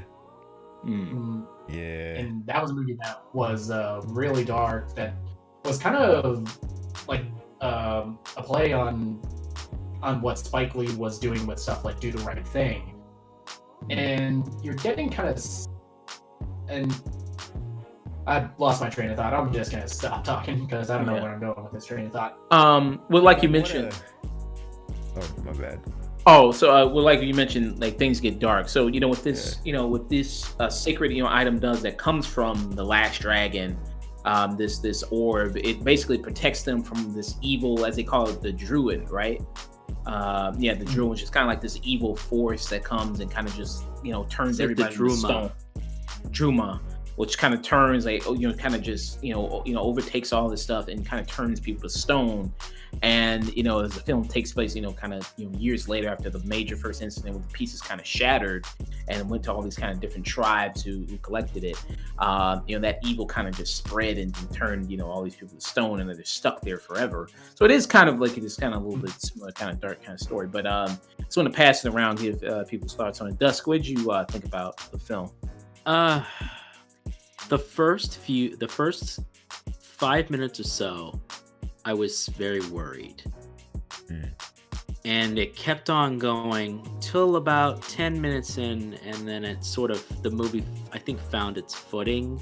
Yeah. And that was a movie that was really dark, that was kind of like a play on what Spike Lee was doing with stuff like Do the Right Thing. And you're getting kind of, and I lost my train of thought. I'm just gonna stop talking because I don't know where I'm going with this train of thought. Well, like you mentioned. Oh, my bad. Oh, so well, like you mentioned, like things get dark. So with this, with this sacred item does that comes from the Last Dragon. this orb. It basically protects them from this evil, as they call it, the druid, right? The druid, which is kind of like this evil force that comes and kind of just turns like everybody into stone. Druma, which kind of turns kind of just overtakes all this stuff and kind of turns people to stone. And as the film takes place, kind of years later after the major first incident, with the pieces kind of shattered and went to all these kind of different tribes who collected it, that evil kind of just spread and turned all these people to stone, and they're stuck there forever. So it is kind of like this kind of a little bit similar, kind of dark kind of story. But so I'm going to pass it around, give people's thoughts on it. Dusk, what did you think about the film? The first 5 minutes or so, I was very worried. And it kept on going till about 10 minutes in, and then it sort of, the movie, I think, found its footing.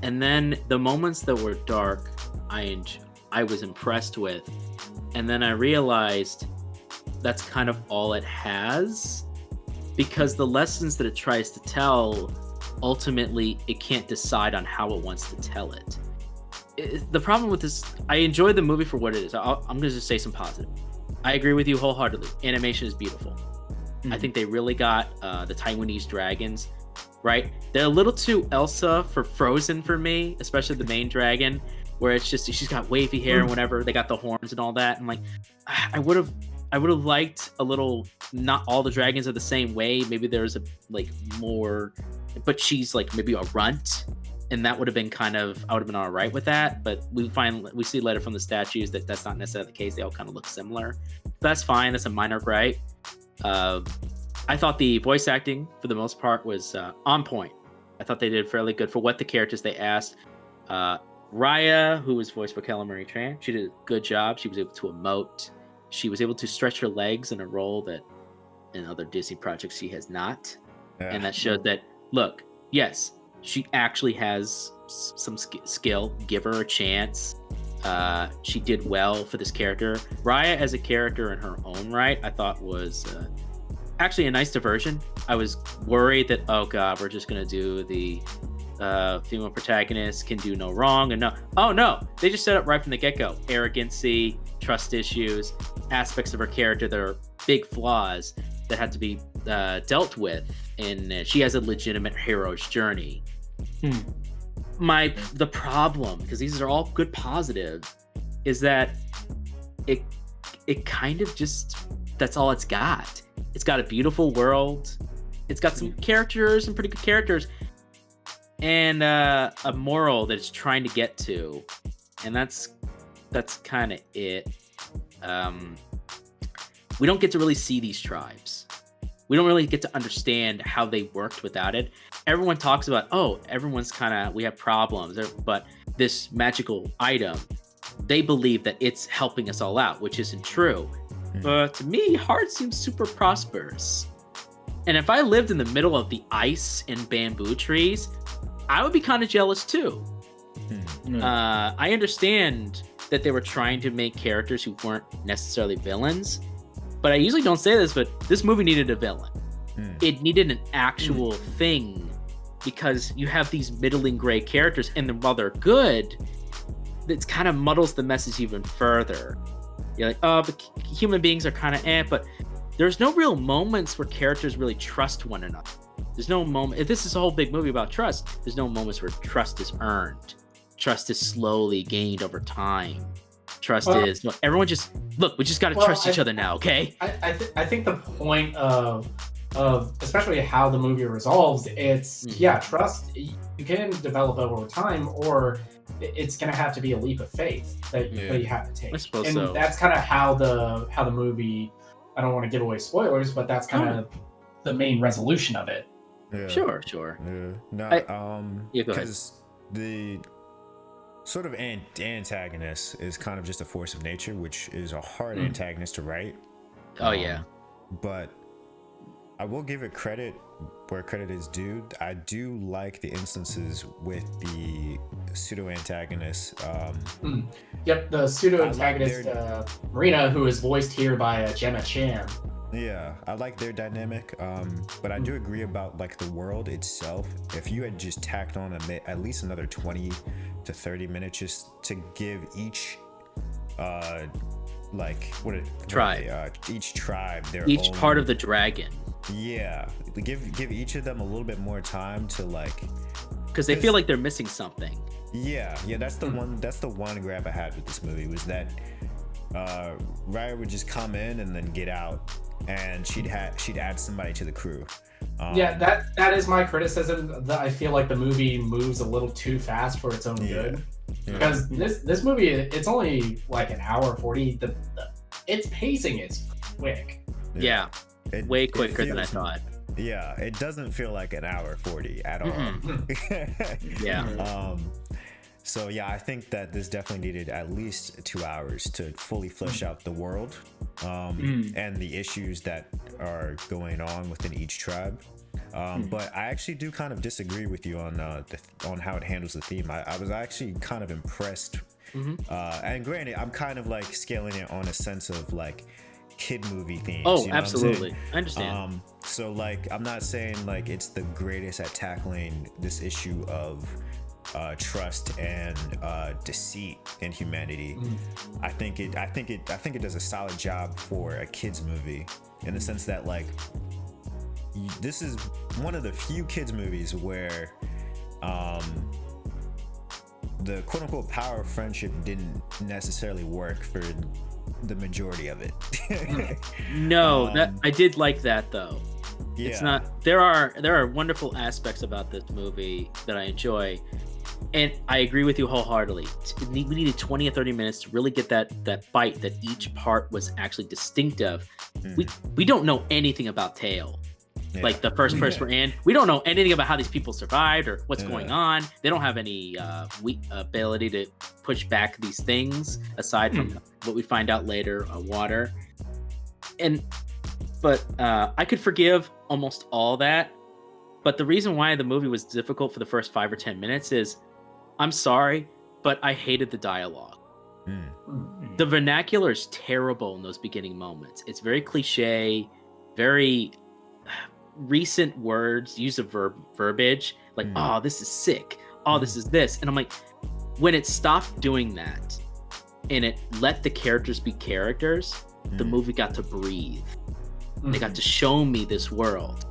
And then the moments that were dark, I was impressed with. And then I realized that's kind of all it has, because the lessons that it tries to tell, ultimately, it can't decide on how it wants to tell it. The problem with this, I enjoy the movie for what it is. I'm going to just say some positive. I agree with you wholeheartedly. Animation is beautiful. I think they really got the Taiwanese dragons right. They're a little too Elsa for Frozen for me, especially the main dragon, where it's just she's got wavy hair and whatever. They got the horns and all that. And like, I would have liked a little. Not all the dragons are the same way. Maybe there's a like more, but she's like maybe a runt. And that would have been I would have been all right with that. But we see later from the statues that that's not necessarily the case. They all kind of look similar. That's fine. That's a minor gripe. I thought the voice acting, for the most part, was on point. I thought they did fairly good for what the characters they asked. Raya, who was voiced by Kelly Marie Tran, she did a good job. She was able to emote. She was able to stretch her legs in a role that in other Disney projects she has not. Yeah. And that showed that, look, yes, she actually has some skill. Give her a chance. She did well for this character. Raya as a character in her own right, I thought was actually a nice diversion. I was worried that, oh god, we're just gonna do the female protagonist can do no wrong, and no, they just set up right from the get-go arrogancy, trust issues, aspects of her character that are big flaws that have to be dealt with, and she has a legitimate hero's journey. The problem, because these are all good positives, is that it kind of just, that's all it's got. It's got a beautiful world. It's got some characters, some pretty good characters, and a moral that it's trying to get to, and that's kind of it. We don't get to really see these tribes. We don't really get to understand how they worked without it. Everyone talks about, everyone's we have problems, but this magical item, they believe that it's helping us all out, which isn't true. But to me, Heart seems super prosperous. And if I lived in the middle of the ice and bamboo trees, I would be kind of jealous too. I understand that they were trying to make characters who weren't necessarily villains, but I usually don't say this, but this movie needed a villain. It needed an actual thing, because you have these middling gray characters, and while they're good, it kind of muddles the message even further. You're like, but human beings are kind of but there's no real moments where characters really trust one another. There's no moment. If this is a whole big movie about trust, there's no moments where trust is earned. Trust is slowly gained over time. Trust is everyone just look. We just got to trust each other now, okay? I think the point of especially how the movie resolves, it's trust. You can develop over time, or it's gonna have to be a leap of faith that you have to take. I suppose and so. That's kind of how the movie. I don't want to give away spoilers, but that's kind of the main resolution of it. Yeah. Sure. Yeah. No. Go ahead. The sort of antagonist is kind of just a force of nature, which is a hard antagonist to write. But I will give it credit where credit is due. I do like the instances with the pseudo-antagonist. Yep, the pseudo-antagonist, Marina, who is voiced here by Gemma Chan. Yeah, I like their dynamic, but I do agree about like the world itself. If you had just tacked on at least another 20 to 30 minutes just to give each like Tribe. each tribe their Each own, part of the dragon. yeah, give each of them a little bit more time to like, Because they feel like they're missing something. yeah, that's the one grab I had with this movie, was that Raya would just come in and then get out, and she'd add somebody to the crew. Yeah, that is my criticism. That I feel like the movie moves a little too fast for its own good. Because this movie, it's only like an hour 40. Its pacing is quick. Yeah, way quicker than I thought. Yeah, it doesn't feel like an hour 40 at all. Yeah. So yeah, I think that this definitely needed at least 2 hours to fully flesh out the world, and the issues that are going on within each tribe. But I actually do kind of disagree with you on how it handles the theme. I was actually kind of impressed, and granted, I'm kind of like scaling it on a sense of like kid movie themes. Oh, you know absolutely. I understand. So like, I'm not saying like it's the greatest at tackling this issue of trust and deceit in humanity. I think it does a solid job for a kids movie, in the sense that like, this is one of the few kids movies where the quote unquote power of friendship didn't necessarily work for the majority of it. No, that I did like that though. Yeah. It's not. There are wonderful aspects about this movie that I enjoy, and I agree with you wholeheartedly. We needed 20 or 30 minutes to really get that bite that each part was actually distinctive. We don't know anything about Tail. Yeah. Like the first person we're in, we don't know anything about how these people survived or what's going on. They don't have any ability to push back these things aside from what we find out later, water. But I could forgive almost all that. But the reason why the movie was difficult for the first 5 or 10 minutes is, I'm sorry, but I hated the dialogue. The vernacular is terrible in those beginning moments. It's very cliche, very recent words, use of verbiage, like, oh, this is sick. Oh, this is this. And I'm like, when it stopped doing that and it let the characters be characters, the movie got to breathe. They got to show me this world.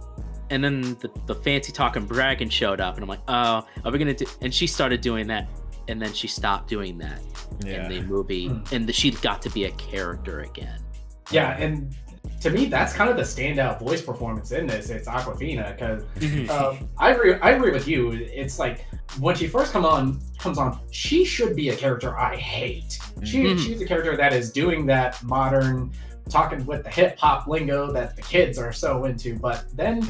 And then the fancy talking dragon showed up, and I'm like, oh, are we gonna do? And she started doing that, and then she stopped doing that in the movie, and she got to be a character again. Yeah, and to me, that's kind of the standout voice performance in this. It's Awkwafina, because I agree with you. It's like when she first comes on, she should be a character I hate. She's a character that is doing that modern, talking with the hip hop lingo that the kids are so into. But then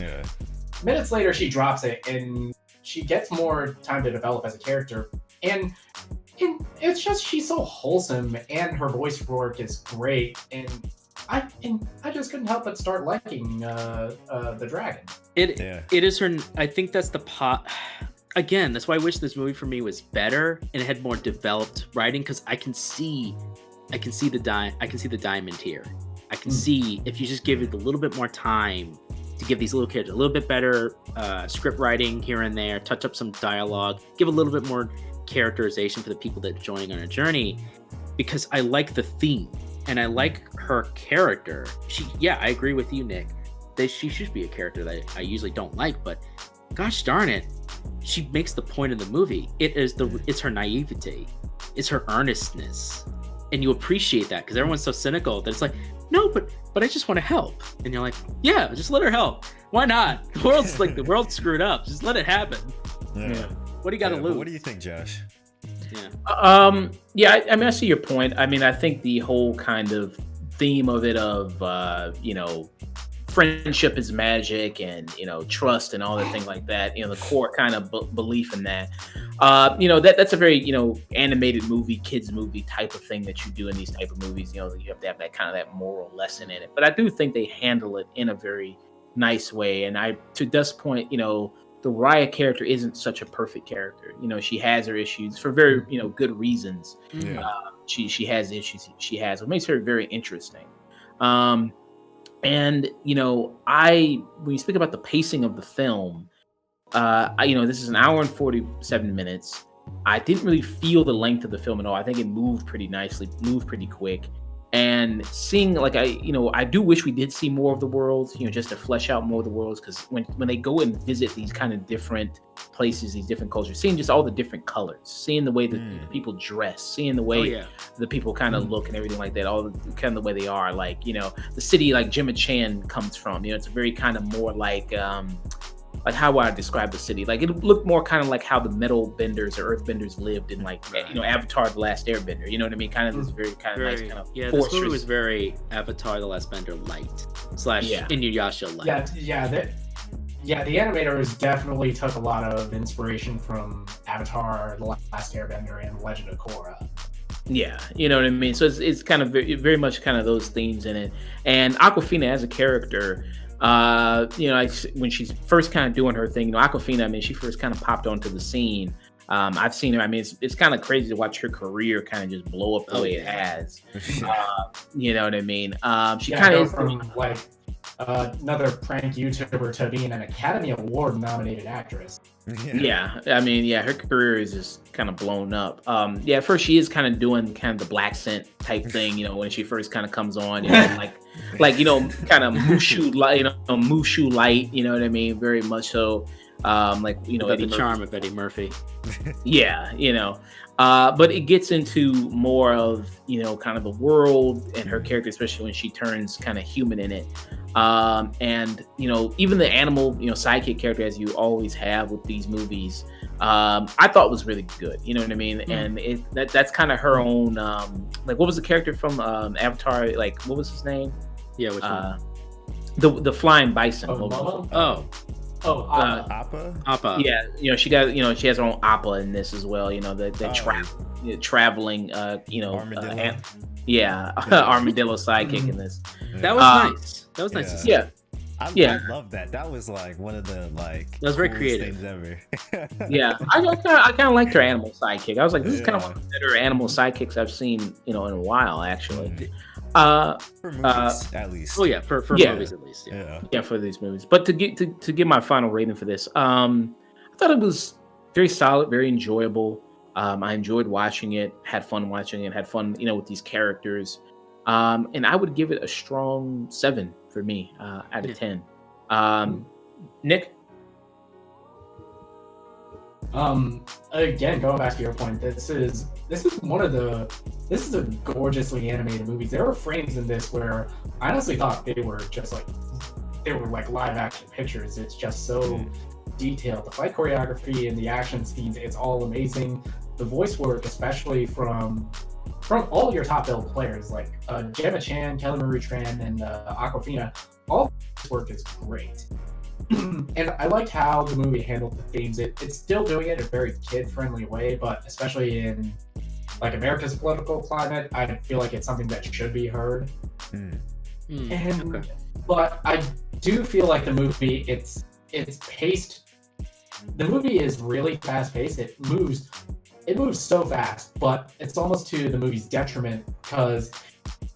minutes later, she drops it, and she gets more time to develop as a character. And it's just, she's so wholesome, and her voice work is great. And I just couldn't help but start liking the dragon. It is her. I think that's the pot. Again, that's why I wish this movie for me was better and it had more developed writing, because I can see the diamond here. I can see if you just give it a little bit more time to give these little kids a little bit better script writing here and there, touch up some dialogue, give a little bit more characterization for the people that are joining on a journey, because I like the theme and I like her character. I agree with you, Nick. She should be a character that I usually don't like, but gosh darn it, she makes the point in the movie. It's her naivety, it's her earnestness, and you appreciate that, because everyone's so cynical that it's like, no, but I just want to help, and you're like, yeah, just let her help. Why not? The world's screwed up. Just let it happen. Yeah. What do you got to lose? What do you think, Josh? I mean, I see your point. I mean, I think the whole kind of theme of it of friendship is magic, and trust and all that thing like that, the core kind of belief in that, that's a very animated movie, kids movie type of thing that you do in these type of movies. You have to have that kind of that moral lesson in it, but I do think they handle it in a very nice way. And to Dust's point, the Raya character isn't such a perfect character. She has her issues for very good reasons. She has issues she has, what makes her very interesting. And when you speak about the pacing of the film, this is an hour and 47 minutes. I didn't really feel the length of the film at all. I think it moved pretty nicely, moved pretty quick. And seeing, like, I do wish we did see more of the world, just to flesh out more of the worlds. Because when they go and visit these kind of different places, these different cultures, seeing just all the different colors, seeing the way that the people dress, seeing the way the people kind of look and everything like that, all the kind of the way they are, like, the city like Gemma Chan comes from, it's a very kind of more like how would I describe the city? Like, it looked more kind of like how the metal benders or earth benders lived in, like, Avatar: The Last Airbender. You know what I mean? Kind of this very kind of nice kind of this fortress. movie was very Avatar: The Last Bender light / Inuyasha light. The animators definitely took a lot of inspiration from Avatar: The Last Airbender and Legend of Korra. Yeah, you know what I mean? So it's kind of very, very much kind of those themes in it. And Awkwafina as a character, when she's first kind of doing her thing, Awkwafina, I mean, she first kind of popped onto the scene. I've seen her. I mean, it's kind of crazy to watch her career kind of just blow up the way it has. You know what I mean? She kind of from like another prank YouTuber to being an Academy Award nominated actress. Yeah, I mean, her career is just kind of blown up. At first she is kind of doing kind of the black scent type thing, when she first kind of comes on, kind of Mushu light, Mushu light, you know what I mean? Very much so. The charm of Eddie Murphy. But it gets into more of, kind of the world and her character, especially when she turns kind of human in it. Even the animal, sidekick character, as you always have with these movies, I thought was really good. You know what I mean? And that's kind of her own, what was the character from Avatar? Like, what was his name? Yeah, which one? The flying bison. Appa. Appa. Yeah, she got, she has her own Appa in this as well. Traveling, armadillo. Armadillo sidekick in this. That was nice. That was nice to see. I love that. That was like one of the that was very creative things ever. I kind of liked her animal sidekick. I was like, this is kind of one of the better animal sidekicks I've seen, in a while, actually. For movies, at least. Oh yeah, for movies at least. Yeah, for these movies. But to get my final rating for this, I thought it was very solid, very enjoyable. I enjoyed watching it, had fun watching it, had fun, with these characters. And I would give it a strong 7 for me, out of 10. Nick? Again, going back to your point, this is a gorgeously animated movie. There were frames in this where I honestly thought they were like live action pictures. It's just so detailed. The fight choreography and the action scenes, it's all amazing. The voice work, especially from all your top billed players like Gemma Chan, Kelly Marie Tran, and Awkwafina, all this work is great. And I liked how the movie handled the themes. It's still doing it in a very kid-friendly way, but especially in like America's political climate, I feel like it's something that should be heard. But I do feel like the movie, it's paced. The movie is really fast-paced. It moves so fast, but it's almost to the movie's detriment, because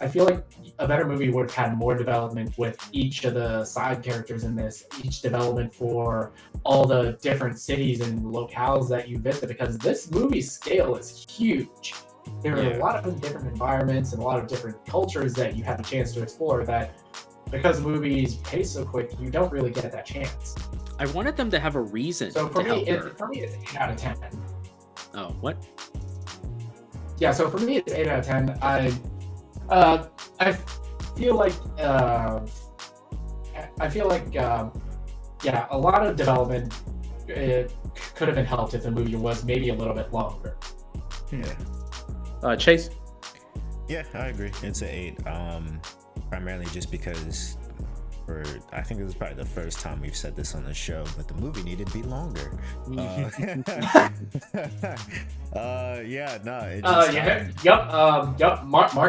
I feel like a better movie would have had more development with each of the side characters in this, each development for all the different cities and locales that you visit, because this movie's scale is huge. There are a lot of different environments and a lot of different cultures that you have a chance to explore that, because the movie's pace so quick, you don't really get that chance. I wanted them to have a reason. So for me, it's 8 out of 10. Oh, what? Yeah, so for me, it's 8 out of 10. I feel like a lot of development could have been helped if the movie was maybe a little bit longer. Chase? Yeah, I agree. It's an 8. Primarily just because I think this is probably the first time we've said this on the show, but the movie needed to be longer. Mark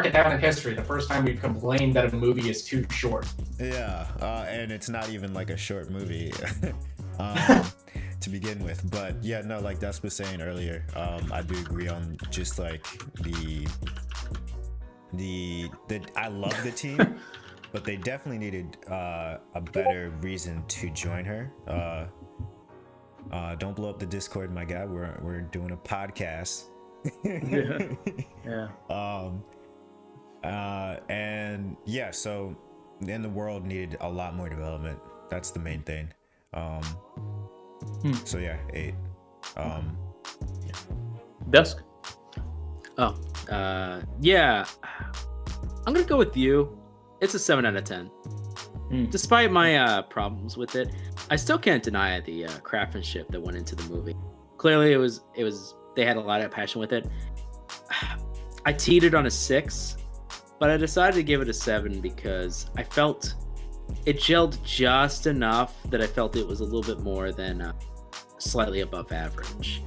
it down in history. The first time we've complained that a movie is too short. And it's not even like a short movie to begin with. But like Dust was saying earlier, I do agree on just like the I love the team. but they definitely needed a better reason to join her. Don't blow up the Discord, my guy. We're doing a podcast. Yeah. And yeah, so then the world needed a lot more development. That's the main thing. So yeah, 8. Dusk. Oh, yeah. I'm gonna go with you. It's a 7 out of 10. Despite my problems with it, I still can't deny the craftsmanship that went into the movie. Clearly, it was they had a lot of passion with it. I teetered on a 6, but I decided to give it a 7 because I felt it gelled just enough that I felt it was a little bit more than slightly above average.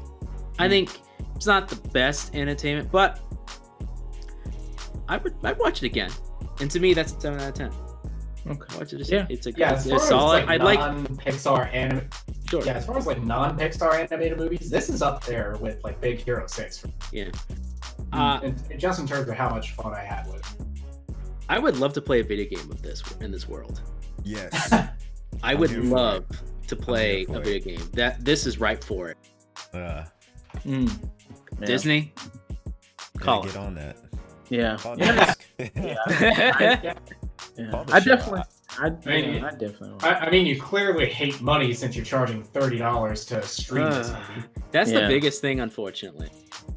I think it's not the best entertainment, but I'd watch it again. And to me, that's a 7 out of 10. Okay. Watch it. Yeah. It's a as far as solid. like I'd like. non-Pixar anime. Sure. Yeah, as far as like non-Pixar animated movies, this is up there with like Big Hero 6. Yeah. And just in terms of how much fun I had with it. I would love to play a video game of this in this world. Yes. I would love to play a video game. This is right for it. Yeah. Disney, call get on that. Yeah. Call Yeah. Desk. Yeah. I definitely. I mean, you clearly hate money since you're charging $30 to stream this movie. That's the biggest thing, unfortunately.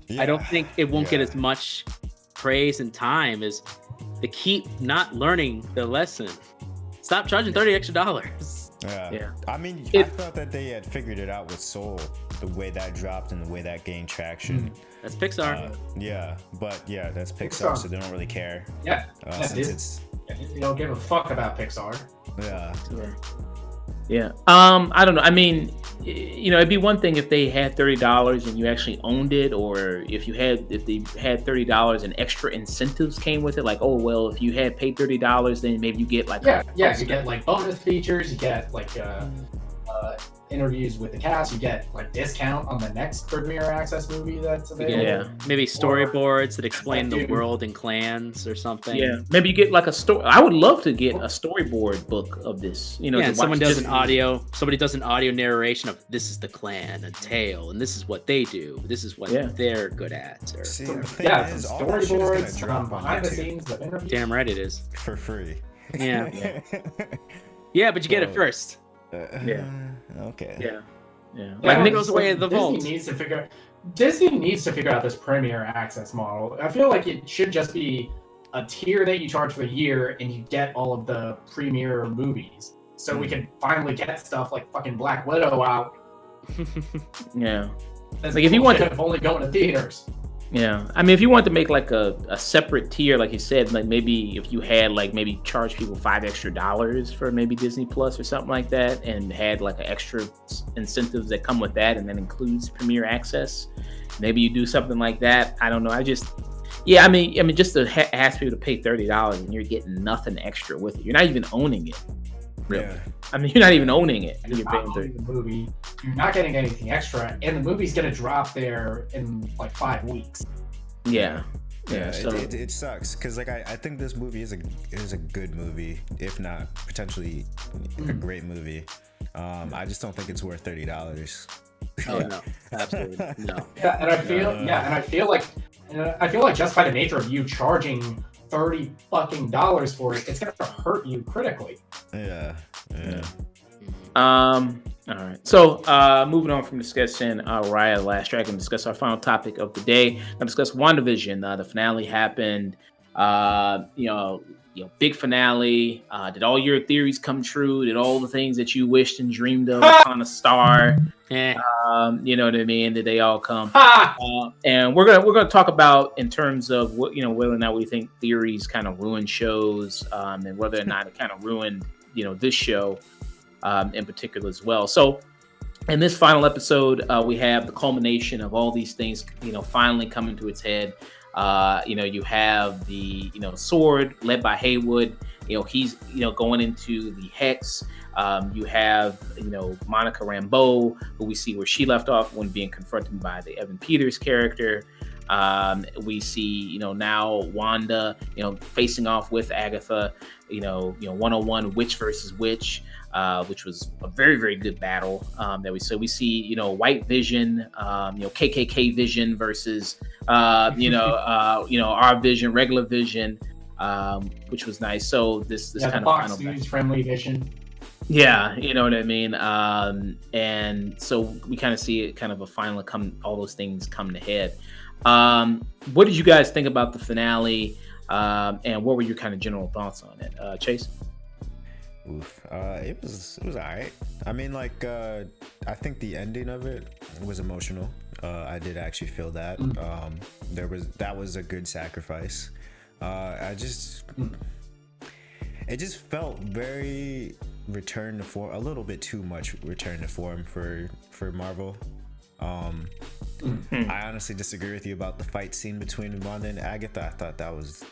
Yeah. I don't think it won't get as much praise and time as they keep not learning the lesson. Stop charging $30 extra. Yeah. I mean, I thought that they had figured it out with Soul, the way that dropped and the way that gained traction. That's Pixar. That's Pixar, so they don't really care. Yeah. Since You don't give a fuck about Pixar. Yeah. I don't know. I mean, it'd be one thing if they had $30 and you actually owned it, or if they had $30 and extra incentives came with it, like, oh well, if you had paid $30, then maybe you get like you get like bonus features, you get like interviews with the cast, you get like discount on the next Premiere Access movie that's available. Yeah. Maybe storyboards that explain the world and clans or something. Yeah. Maybe you get like a story. I would love to get a storyboard book of this. Somebody does an audio narration of this is the clan, a tale, and this is what they do. This is what they're good at. Storyboards, behind the scenes of interviews. Damn right it is. For free. Yeah. Yeah, but you get it first. Okay. Yeah. Like it goes away in the Disney vault. Disney needs to figure out this Premiere Access model. I feel like it should just be a tier that you charge for the year and you get all of the premiere movies. So we can finally get stuff like fucking Black Widow out. Yeah. That's like if you want to only going to theaters. Yeah, I mean, if you want to make like a separate tier, like you said, like maybe if you had like maybe charge people $5 extra for maybe Disney Plus or something like that, and had like an extra incentives that come with that, and that includes Premiere Access, maybe you do something like that. I don't know. I mean, just to ask people to pay $30 and you're getting nothing extra with it. You're not even owning it. Really. Yeah. I mean, you're not even owning it. You're not owning the movie. You're not getting anything extra, and the movie's gonna drop there in like 5 weeks. Yeah. So it sucks because like I think this movie is a good movie, if not potentially a great movie. I just don't think it's worth $30. Oh no, absolutely no. Yeah, and I feel like just by the nature of you charging $30 fucking for it, it's gonna hurt you critically. Yeah. All right. So moving on from discussing Raya, the Last Dragon, discuss our final topic of the day. I'll discuss WandaVision. The finale happened. Big finale. Did all your theories come true? Did all the things that you wished and dreamed of upon a star? You know what I mean? Did they all come? And we're gonna talk about in terms of what whether or not we think theories kind of ruin shows, and whether or not it kind of ruined this show in particular as well. So in this final episode, we have the culmination of all these things finally coming to its head. You have the sword led by Haywood. He's going into the Hex. You have Monica Rambeau, who we see where she left off when being confronted by the Evan Peters character. We see, now Wanda, facing off with Agatha, 1-on-1 witch versus witch, which was a very, very good battle that we saw. We see, White Vision, KKK Vision versus, our Vision, regular Vision, which was nice. So this kind of Fox final News friendly Vision. Yeah, you know what I mean. And so we kind of see it kind of a final all those things come to head. What did you guys think about the finale? And what were your kind of general thoughts on it? Chase? Oof. It was all right. I mean, like, I think the ending of it was emotional. I did actually feel that. That was a good sacrifice. It just felt very return to form, a little bit too much return to form for Marvel. I honestly disagree with you about the fight scene between Wanda and Agatha. I thought that was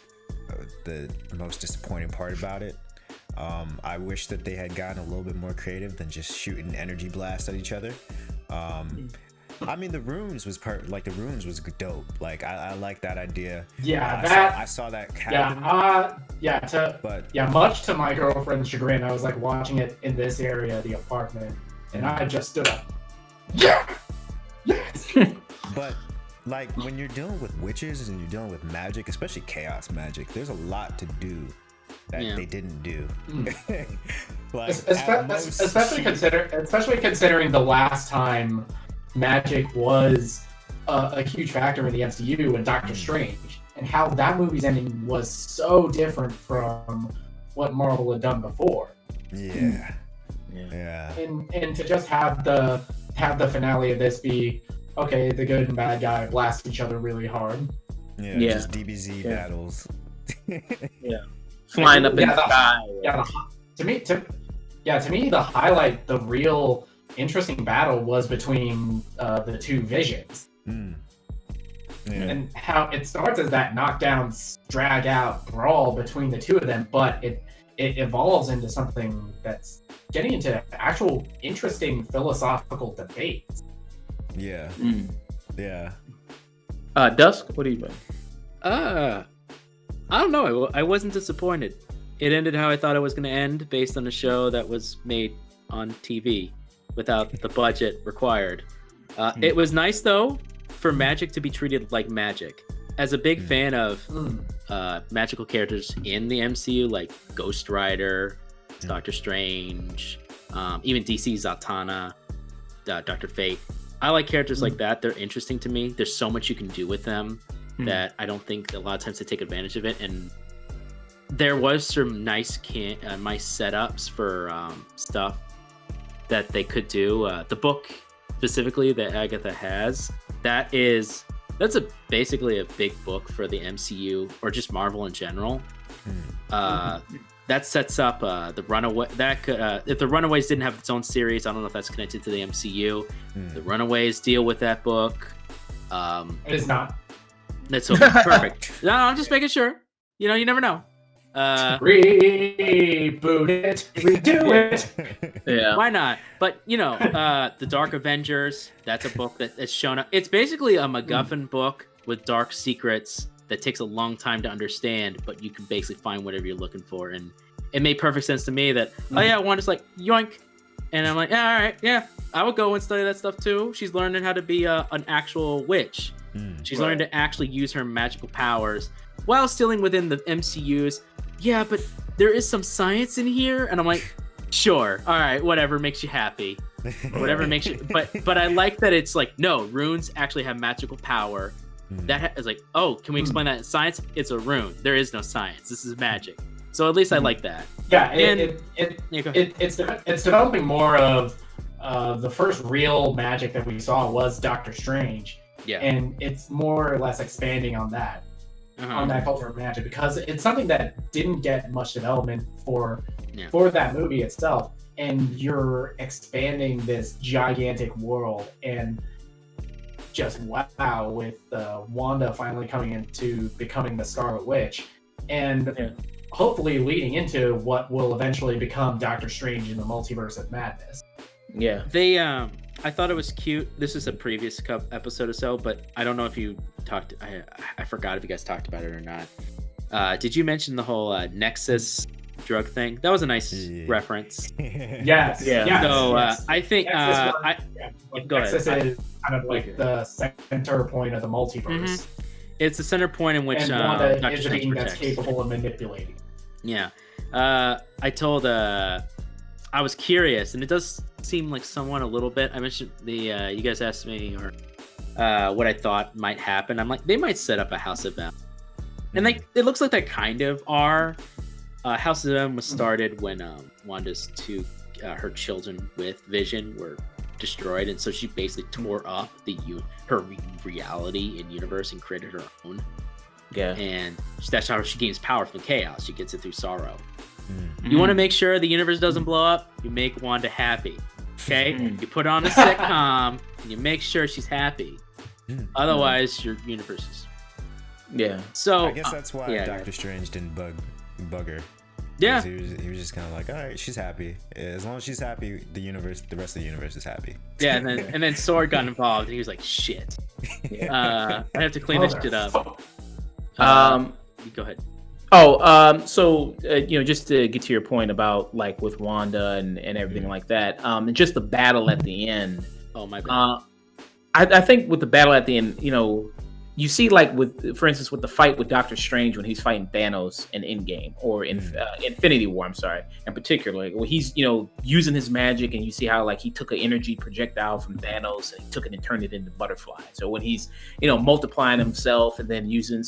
the most disappointing part about it. I wish that they had gotten a little bit more creative than just shooting energy blasts at each other. I mean, the runes was dope. Like, I like that idea. Yeah, I saw that happen. Much to my girlfriend's chagrin, I was like watching it in this area of the apartment, and I just stood up. Yeah. Yes. But like, when you're dealing with witches and you're dealing with magic, especially chaos magic, there's a lot to do that they didn't do. Like, especially considering the last time magic was a huge factor in the MCU and Doctor Strange, and how that movie's ending was so different from what Marvel had done before. Yeah. And to just have the finale of this be, okay, the good and bad guy blast each other really hard. Just DBZ battles. Flying up in the sky. To me, the highlight, the real interesting battle was between the two Visions. And how it starts as that knockdown, drag out brawl between the two of them, but it evolves into something that's getting into actual interesting philosophical debates. Dusk, what do you think? I don't know. I wasn't disappointed. It ended how I thought it was going to end, based on a show that was made on TV without the budget required. It was nice, though, for magic to be treated like magic. As a big fan of magical characters in the MCU, like Ghost Rider, Doctor Strange, even DC's Zatanna, Dr. Fate. I like characters like that. They're interesting to me. There's so much you can do with them that I don't think a lot of times they take advantage of it. And there was some nice setups for stuff that they could do. The book specifically that Agatha has, that's basically a big book for the MCU or just Marvel in general. That sets up the Runaway. If the Runaways didn't have its own series, I don't know if that's connected to the MCU. The Runaways deal with that book. It is not. That's okay. Perfect. No, I'm just making sure. You never know. Reboot it. Redo it. Yeah. Why not? But the Dark Avengers. That's a book that's shown up. It's basically a MacGuffin book with dark secrets that takes a long time to understand, but you can basically find whatever you're looking for. And it made perfect sense to me that Wanda's like yoink, and I'm like, all right, I would go and study that stuff too. She's learning how to be an actual witch. She's learning to actually use her magical powers while still within the MCU's. Yeah, but there is some science in here, and I'm like, sure, all right, whatever makes you happy, whatever makes you. But I like that it's like, no, runes actually have magical power. That is like, oh, can we explain that in science? It's a rune. There is no science. This is magic. So at least I like that. Yeah, it's developing more of the first real magic that we saw was Doctor Strange. Yeah, and it's more or less expanding on that. On that culture of magic, because it's something that didn't get much development for that movie itself, and you're expanding this gigantic world, and just wow, with Wanda finally coming into becoming the Scarlet Witch, and hopefully leading into what will eventually become Doctor Strange in the Multiverse of Madness. Yeah, they I thought it was cute. This is a previous episode or so, but I don't know if you talked. I forgot if you guys talked about it or not. Did you mention the whole Nexus drug thing? That was a nice reference. Yes. So yes. I think go Nexus ahead. is kind of like the center point of the multiverse. It's the center point in which And Wanda Doctor is a Strange being that's protects. capable of manipulating. Yeah. I told I was curious, and it does seem like somewhat a little bit. I mentioned you guys asked me or what I thought might happen. I'm like, they might set up a House of M. And like it looks like they kind of are. House of M was started when Wanda's her children with Vision were destroyed, and so she basically tore up her reality and universe and created her own. Yeah. And that's how she gains power from chaos. She gets it through sorrow. You want to make sure the universe doesn't blow up? You make Wanda happy. Okay? You put on a sitcom and you make sure she's happy. Otherwise, your universe is. Yeah. So I guess that's why Doctor Strange didn't bug her. Yeah. He was just kind of like, all right, she's happy. As long as she's happy, the rest of the universe is happy. Yeah, and then Sword got involved, and he was like, shit. I have to clean this shit up. Go ahead. So just to get to your point about like with Wanda and everything like that, and just the battle at the end. Oh my bad. I think with the battle at the end, you see like for instance, with the fight with Doctor Strange when he's fighting Thanos in Endgame or in Infinity War, I'm sorry, and particularly when he's using his magic, and you see how like he took an energy projectile from Thanos and he took it and turned it into butterfly. So when he's multiplying himself and then using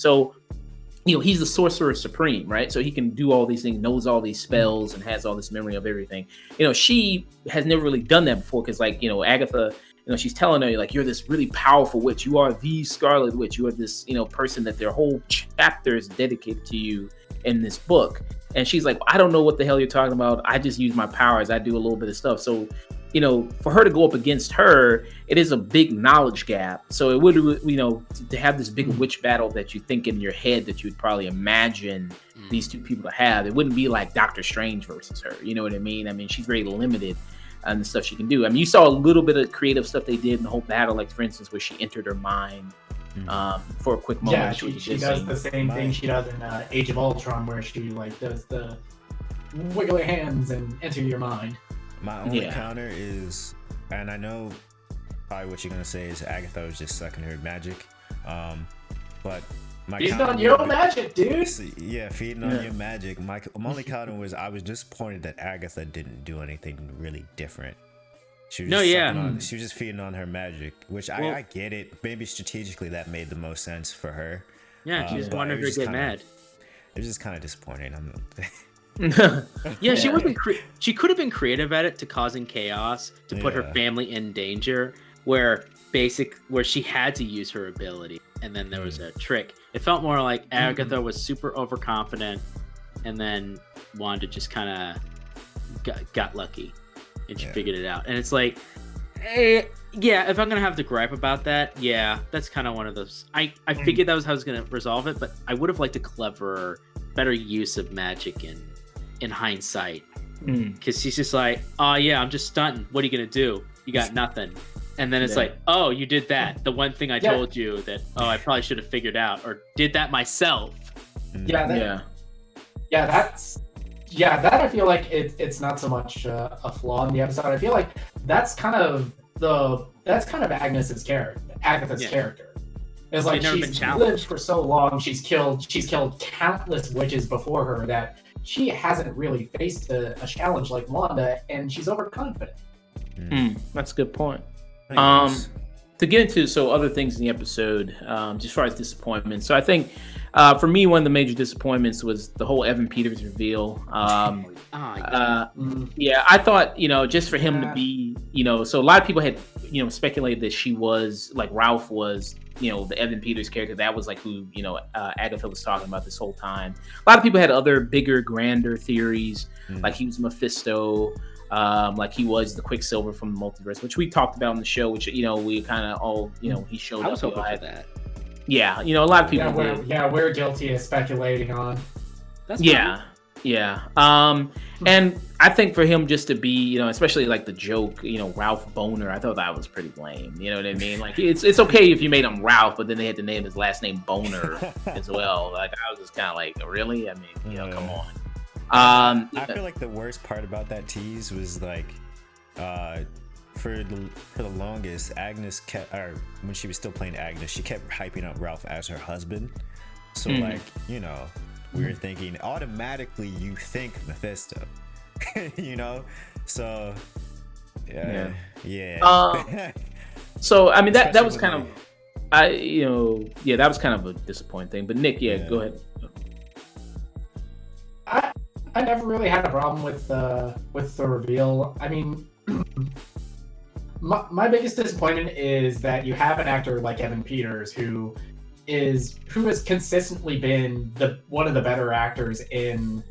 he's the sorcerer supreme, right? So he can do all these things, knows all these spells, and has all this memory of everything. She has never really done that before because, like, Agatha, she's telling her, like, you're this really powerful witch. You are the Scarlet Witch. You are this, person that their whole chapter is dedicated to you in this book. And she's like, I don't know what the hell you're talking about. I just use my powers. I do a little bit of stuff. So, for her to go up against her, it is a big knowledge gap. So it would, to have this big witch battle that you think in your head that you'd probably imagine these two people to have, it wouldn't be like Doctor Strange versus her. You know what I mean? I mean, she's very limited on the stuff she can do. I mean, you saw a little bit of creative stuff they did in the whole battle, like for instance, where she entered her mind for a quick moment. Yeah, she does the same thing she does in Age of Ultron, where she like does the wiggle her hands and enter your mind. My only counter is, and I know probably what you're gonna say is Agatha was just sucking her magic, but my feeding on your magic, dude. Yeah, feeding on your magic. My only counter was I was disappointed that Agatha didn't do anything really different. She was she was just feeding on her magic, which I get it. Maybe strategically that made the most sense for her. Yeah, she just wanted her to get mad. It was just kind of disappointing. She wasn't. She could have been creative at it to causing chaos to put her family in danger. Where she had to use her ability, and then there was a trick. It felt more like Agatha was super overconfident, and then Wanda just kind of got lucky, and she figured it out. And it's like, if I'm gonna have to gripe about that, that's kind of one of those. I figured that was how I was gonna resolve it, but I would have liked a cleverer, better use of magic in hindsight, because she's just like, I'm just stunting. What are you gonna do? You got nothing. And then it's like, oh, you did that. The one thing I told you that, I probably should have figured out or did that myself. That I feel like it's not so much a flaw in the episode. I feel like that's kind of Agatha's character. It's like she's lived for so long, she's killed countless witches before her that she hasn't really faced a challenge like Wanda, and she's overconfident. That's a good point. To get into other things in the episode, just as far as disappointment. So I think for me, one of the major disappointments was the whole Evan Peters reveal. I thought, just for him to be, so a lot of people had, speculated that she was like Ralph was, the Evan Peters character. That was like who, Agatha was talking about this whole time. A lot of people had other bigger, grander theories, like he was Mephisto. Like he was the Quicksilver from the multiverse, which we talked about on the show, which we kind of all he showed up. I was hoping for that. Yeah, a lot of people. We're guilty of speculating on. That's fine. And I think for him just to be, especially like the joke, Ralph Boner, I thought that was pretty lame. You know what I mean? Like it's okay if you made him Ralph, but then they had to name his last name Boner as well. Like I was just kind of like, really? I mean, come on. I feel like the worst part about that tease was like, for the longest, Agnes kept, or when she was still playing Agnes, she kept hyping up Ralph as her husband. So like, we were thinking automatically you think Mephisto. So yeah. So I mean that was kind of that was kind of a disappointing thing. But Nick, go ahead. I never really had a problem with the reveal. I mean, my biggest disappointment is that you have an actor like Evan Peters who has consistently been one of the better actors in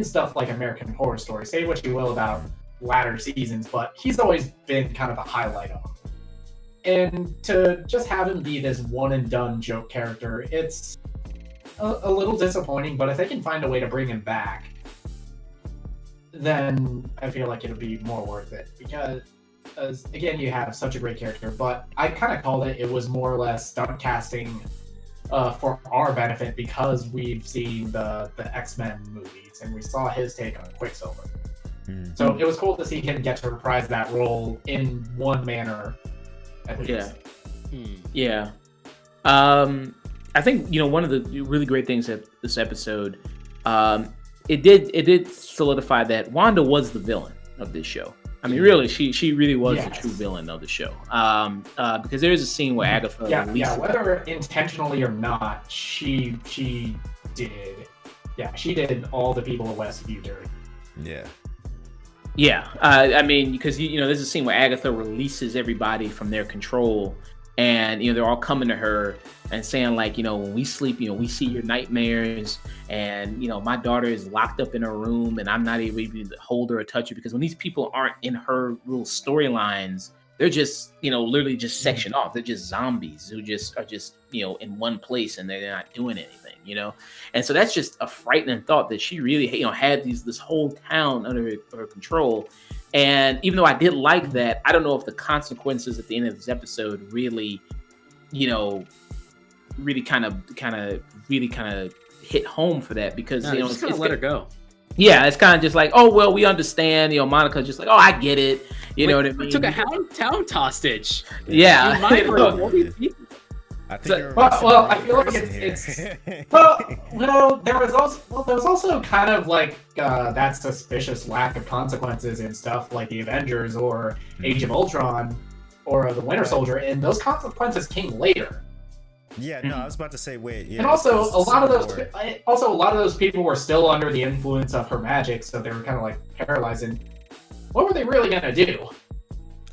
stuff like American Horror Story. Say what you will about latter seasons, but he's always been kind of a highlight of them. And to just have him be this one and done joke character, it's a little disappointing, but if they can find a way to bring him back, then I feel like it'll be more worth it. Because again, you have such a great character, but I kind of called it was more or less stunt casting for our benefit because we've seen the X-Men movies and we saw his take on Quicksilver. So it was cool to see him get to reprise that role in one manner at least. Yeah. I think one of the really great things at this episode, it did solidify that Wanda was the villain of this show. I mean, really, she really was the true villain of the show. Because there is a scene where Agatha, whether intentionally or not, she did. Yeah, she did all the people of Westview dirty. Yeah. I mean, because there's a scene where Agatha releases everybody from their control, and they're all coming to her and saying like, when we sleep, we see your nightmares, and my daughter is locked up in her room, and I'm not able to hold her or touch her, because when these people aren't in her little storylines, they're just literally just sectioned off. They're just zombies who just are just in one place and they're not doing anything. And so that's just a frightening thought that she really had this whole town under her control. And even though I did like that, I don't know if the consequences at the end of this episode really kind of hit home for that, because it's gonna let her go. Yeah, it's kind of just like, oh well, we understand. Monica's just like, oh, I get it. You know what I mean? Took a town hostage. Yeah. I think I feel like it's there was also kind of like that suspicious lack of consequences in stuff like the Avengers or Age of Ultron or the Winter Soldier, and those consequences came later. Yeah, no, I was about to say, wait. Yeah, and also, a lot of those people were still under the influence of her magic, so they were kind of like paralyzed. And what were they really gonna do?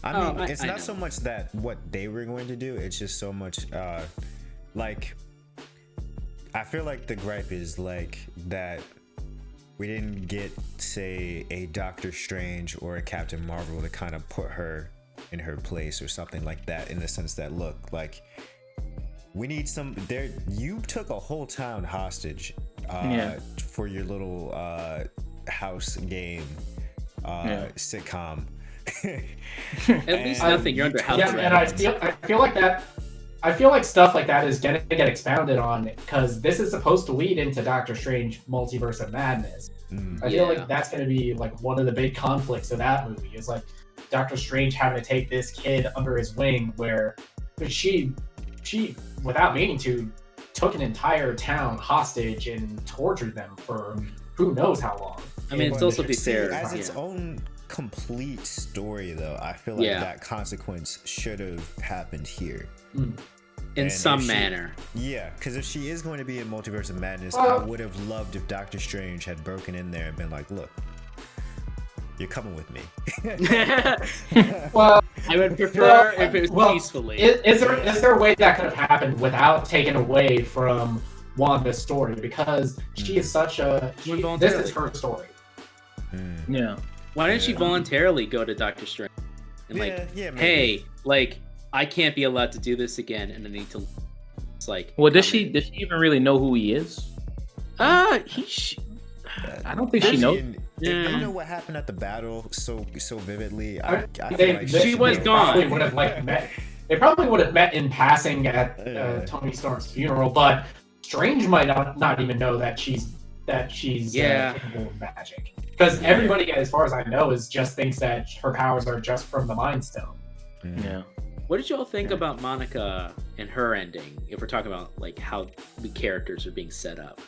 I mean, it's not so much that what they were going to do; it's just so much, like, I feel like the gripe is like that we didn't get, say, a Doctor Strange or a Captain Marvel to kind of put her in her place or something like that. In the sense that, look, like, we need some. You took a whole town hostage for your little house game sitcom. At least nothing. You're under house arrest. And I feel like stuff like that is gonna get expounded on, because this is supposed to lead into Doctor Strange Multiverse of Madness. I feel like that's gonna be like one of the big conflicts of that movie, is like Doctor Strange having to take this kid under his wing, where she without meaning to took an entire town hostage and tortured them for who knows how long. I mean, it's also be fair as its own complete story, though. I feel like that consequence should have happened here in some manner. Yeah, because if she is going to be in Multiverse of Madness, I would have loved if Doctor Strange had broken in there and been like, "Look, you're coming with me." Well, I would prefer if it was peacefully. Is there a way that could have happened without taking away from Wanda's story? Because she is such a this is her story. Yeah. Why didn't she voluntarily go to Doctor Strange and hey, like, I can't be allowed to do this again, and I need to. It's like, well, does she even really know who he is? I don't think she knows. You know what happened at the battle so vividly. I feel They, like she was gone. Probably would have met. They probably would have met in passing at Tony Stark's funeral, but Strange might not even know that she's capable of magic, because everybody, as far as I know, just thinks that her powers are just from the Mind Stone. Yeah. What did y'all think about Monica and her ending? If we're talking about like how the characters are being set up.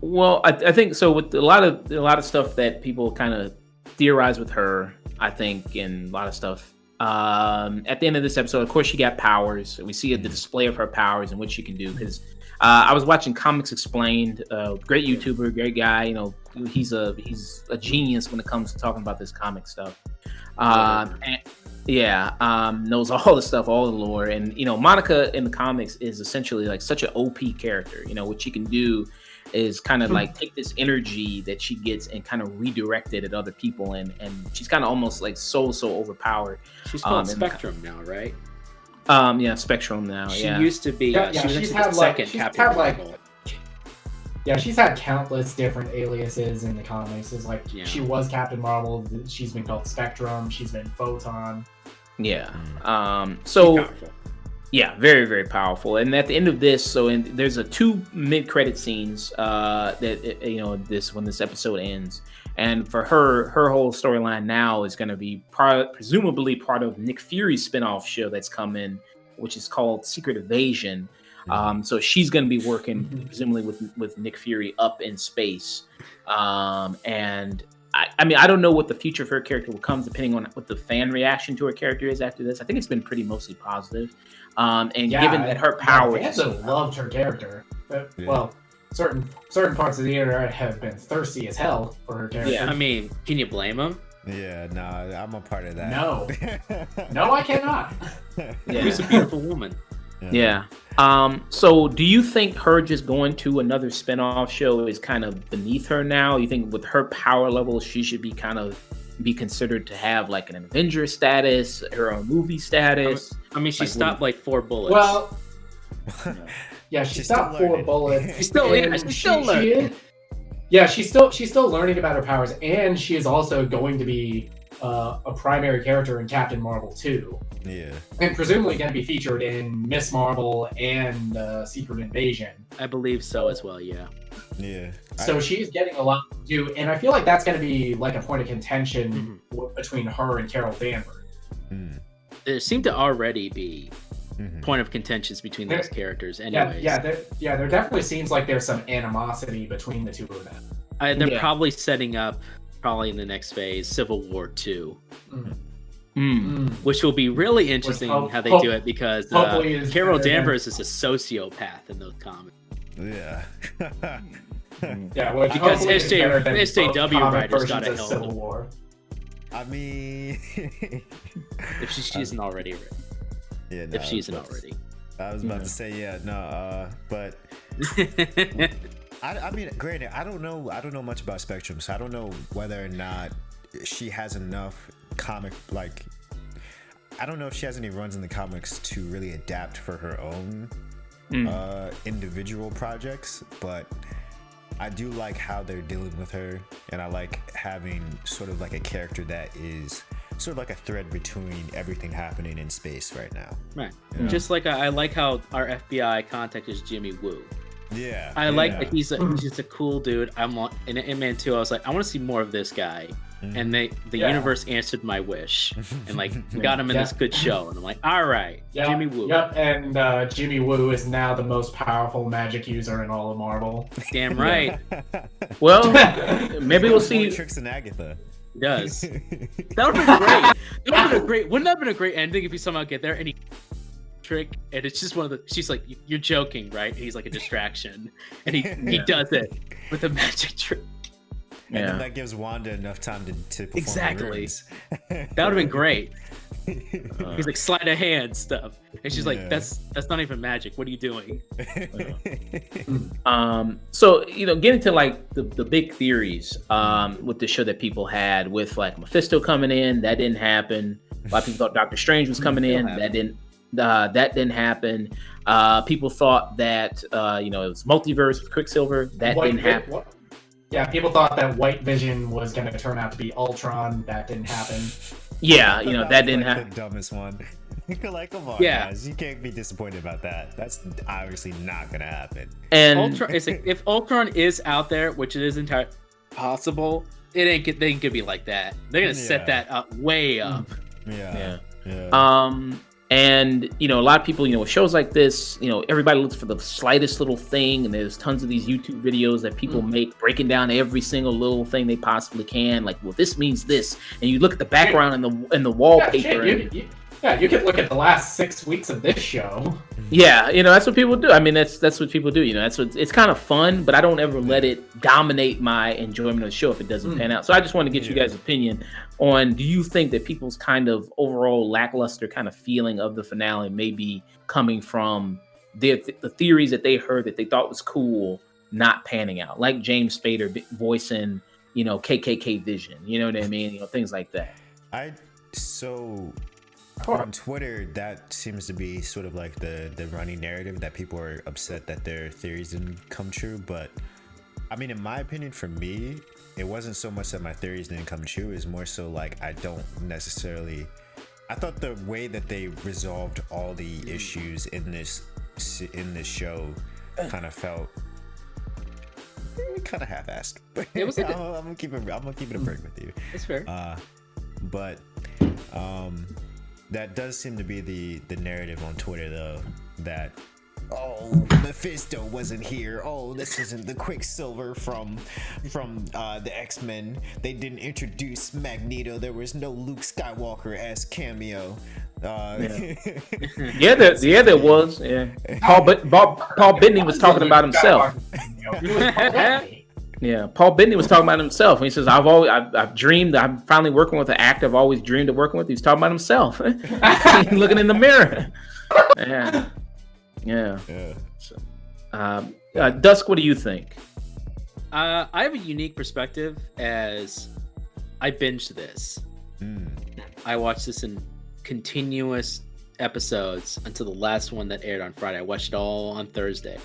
Well, I think so. With a lot of stuff that people kind of theorize with her, I think, and a lot of stuff. At the end of this episode, of course, she got powers. We see the display of her powers and what she can do. Because I was watching Comics Explained. Great YouTuber, great guy. You know, he's a genius when it comes to talking about this comic stuff. Knows all the stuff, all the lore. And you know, Monica in the comics is essentially like such an OP character. You know, what she can do is kind of like take this energy that she gets and kind of redirect it at other people, and she's kind of almost like so overpowered. She's called Spectrum now, right? Spectrum now. She used to be. She's had Captain she's had countless different aliases in the comics. It's like she was Captain Marvel. She's been called Spectrum. She's been Photon. Yeah. Yeah, very, very powerful. And at the end of this, there's a 2 mid-credit scenes when this episode ends. And for her whole storyline now is going to be presumably part of Nick Fury's spinoff show that's coming, which is called Secret Invasion. So she's going to be working presumably with Nick Fury up in space. And I mean, I don't know what the future of her character will come, depending on what the fan reaction to her character is after this. I think it's been pretty mostly positive. Given that her powers, fans have loved her character. Well, certain parts of the internet have been thirsty as hell for her character. Yeah, I mean, can you blame them? Yeah, no, I'm a part of that. No, I cannot. She's a beautiful woman. Yeah. So do you think her just going to another spinoff show is kind of beneath her now? You think with her power level, she should be considered to have like an Avenger status, her own movie status? I mean, she stopped like 4 bullets. Well, yeah, she stopped 4 bullets. She's still learning. She's still learning about her powers, and she is also going to be a primary character in Captain Marvel 2. Yeah. And presumably going to be featured in Miss Marvel and Secret Invasion. I believe so as well, yeah. Yeah. So she's getting a lot to do, and I feel like that's going to be like a point of contention between her and Carol Danvers. There seemed to already be point of contentions between those characters anyways. There definitely seems like there's some animosity between the two of them. They're probably setting up, in the next phase, Civil War 2. Which will be really interesting how they do it, because Carol Danvers is a sociopath in those comics. Yeah. Because SJW writers got to help them. War. I mean, if she isn't already written. Yeah, no, if she isn't already. I was about to say, but I mean, granted, I don't know much about Spectrum, so I don't know whether or not she has enough I don't know if she has any runs in the comics to really adapt for her own individual projects, but I do like how they're dealing with her, and I like having sort of like a character that is sort of like a thread between everything happening in space right now. Right. Yeah. Just like I like how our FBI contact is Jimmy Woo. Yeah. I like that he's just a cool dude. In Ant-Man 2, I was like, I want to see more of this guy. And the universe answered my wish, and like got him in this good show, and I'm like, all right, Jimmy Woo. Yep, and Jimmy Woo is now the most powerful magic user in all of Marvel. Damn right. Well, maybe we'll see tricks in Agatha. He does. That would have been great. Wouldn't that have been a great ending if he somehow get there and he trick, and it's just one of the. She's like, you're joking, right? And he's like a distraction, and he does it with a magic trick. And then that gives Wanda enough time to perform exactly. That would have been great. He's like sleight of hand stuff, and she's like, "That's not even magic. What are you doing?" So getting to like the big theories with the show that people had with like Mephisto coming in, that didn't happen. A lot of people thought Doctor Strange was coming in, that didn't. That didn't happen. People thought that it was multiverse with Quicksilver. That didn't happen. Yeah, people thought that White Vision was going to turn out to be Ultron. That didn't happen. Yeah, that didn't happen. The dumbest one. Like, come on, guys, you can't be disappointed about that. That's obviously not gonna happen. And Ultron, if Ultron is out there, which it is entirely possible, they ain't gonna be like that. They're gonna set that up way up. Yeah. And a lot of people, with shows like this, everybody looks for the slightest little thing, and there's tons of these YouTube videos that people make breaking down every single little thing they possibly can. Like, well, this means this, and you look at the background and the wallpaper. You can look at the last 6 weeks of this show. Yeah, that's what people do. I mean, that's what people do. It's kind of fun, but I don't ever let it dominate my enjoyment of the show if it doesn't pan out. So I just want to get you guys' opinion on: do you think that people's kind of overall lackluster kind of feeling of the finale may be coming from the theories that they heard that they thought was cool not panning out, like James Spader voicing, KKK Vision, you know what I mean? Things like that. On Twitter, that seems to be sort of like the running narrative, that people are upset that their theories didn't come true. But I mean, in my opinion, for me, it wasn't so much that my theories didn't come true. It's more so like I thought the way that they resolved all the issues in this show kind of felt kind of half-assed. It was. I'm gonna keep it a break with you. It's fair. But that does seem to be the narrative on Twitter, though, that Mephisto wasn't here. Oh, this isn't the Quicksilver from the X-Men. They didn't introduce Magneto. There was no Luke Skywalker as cameo. There was. Yeah. Paul Bettany was talking about himself. Yeah, Paul Bettany was talking about himself. He says, I've dreamed, I'm finally working with an actor I've always dreamed of working with. He's talking about himself. Looking in the mirror. Yeah. So, Dusk, what do you think? I have a unique perspective as I binged this. I watched this in continuous episodes until the last one that aired on Friday. I watched it all on Thursday.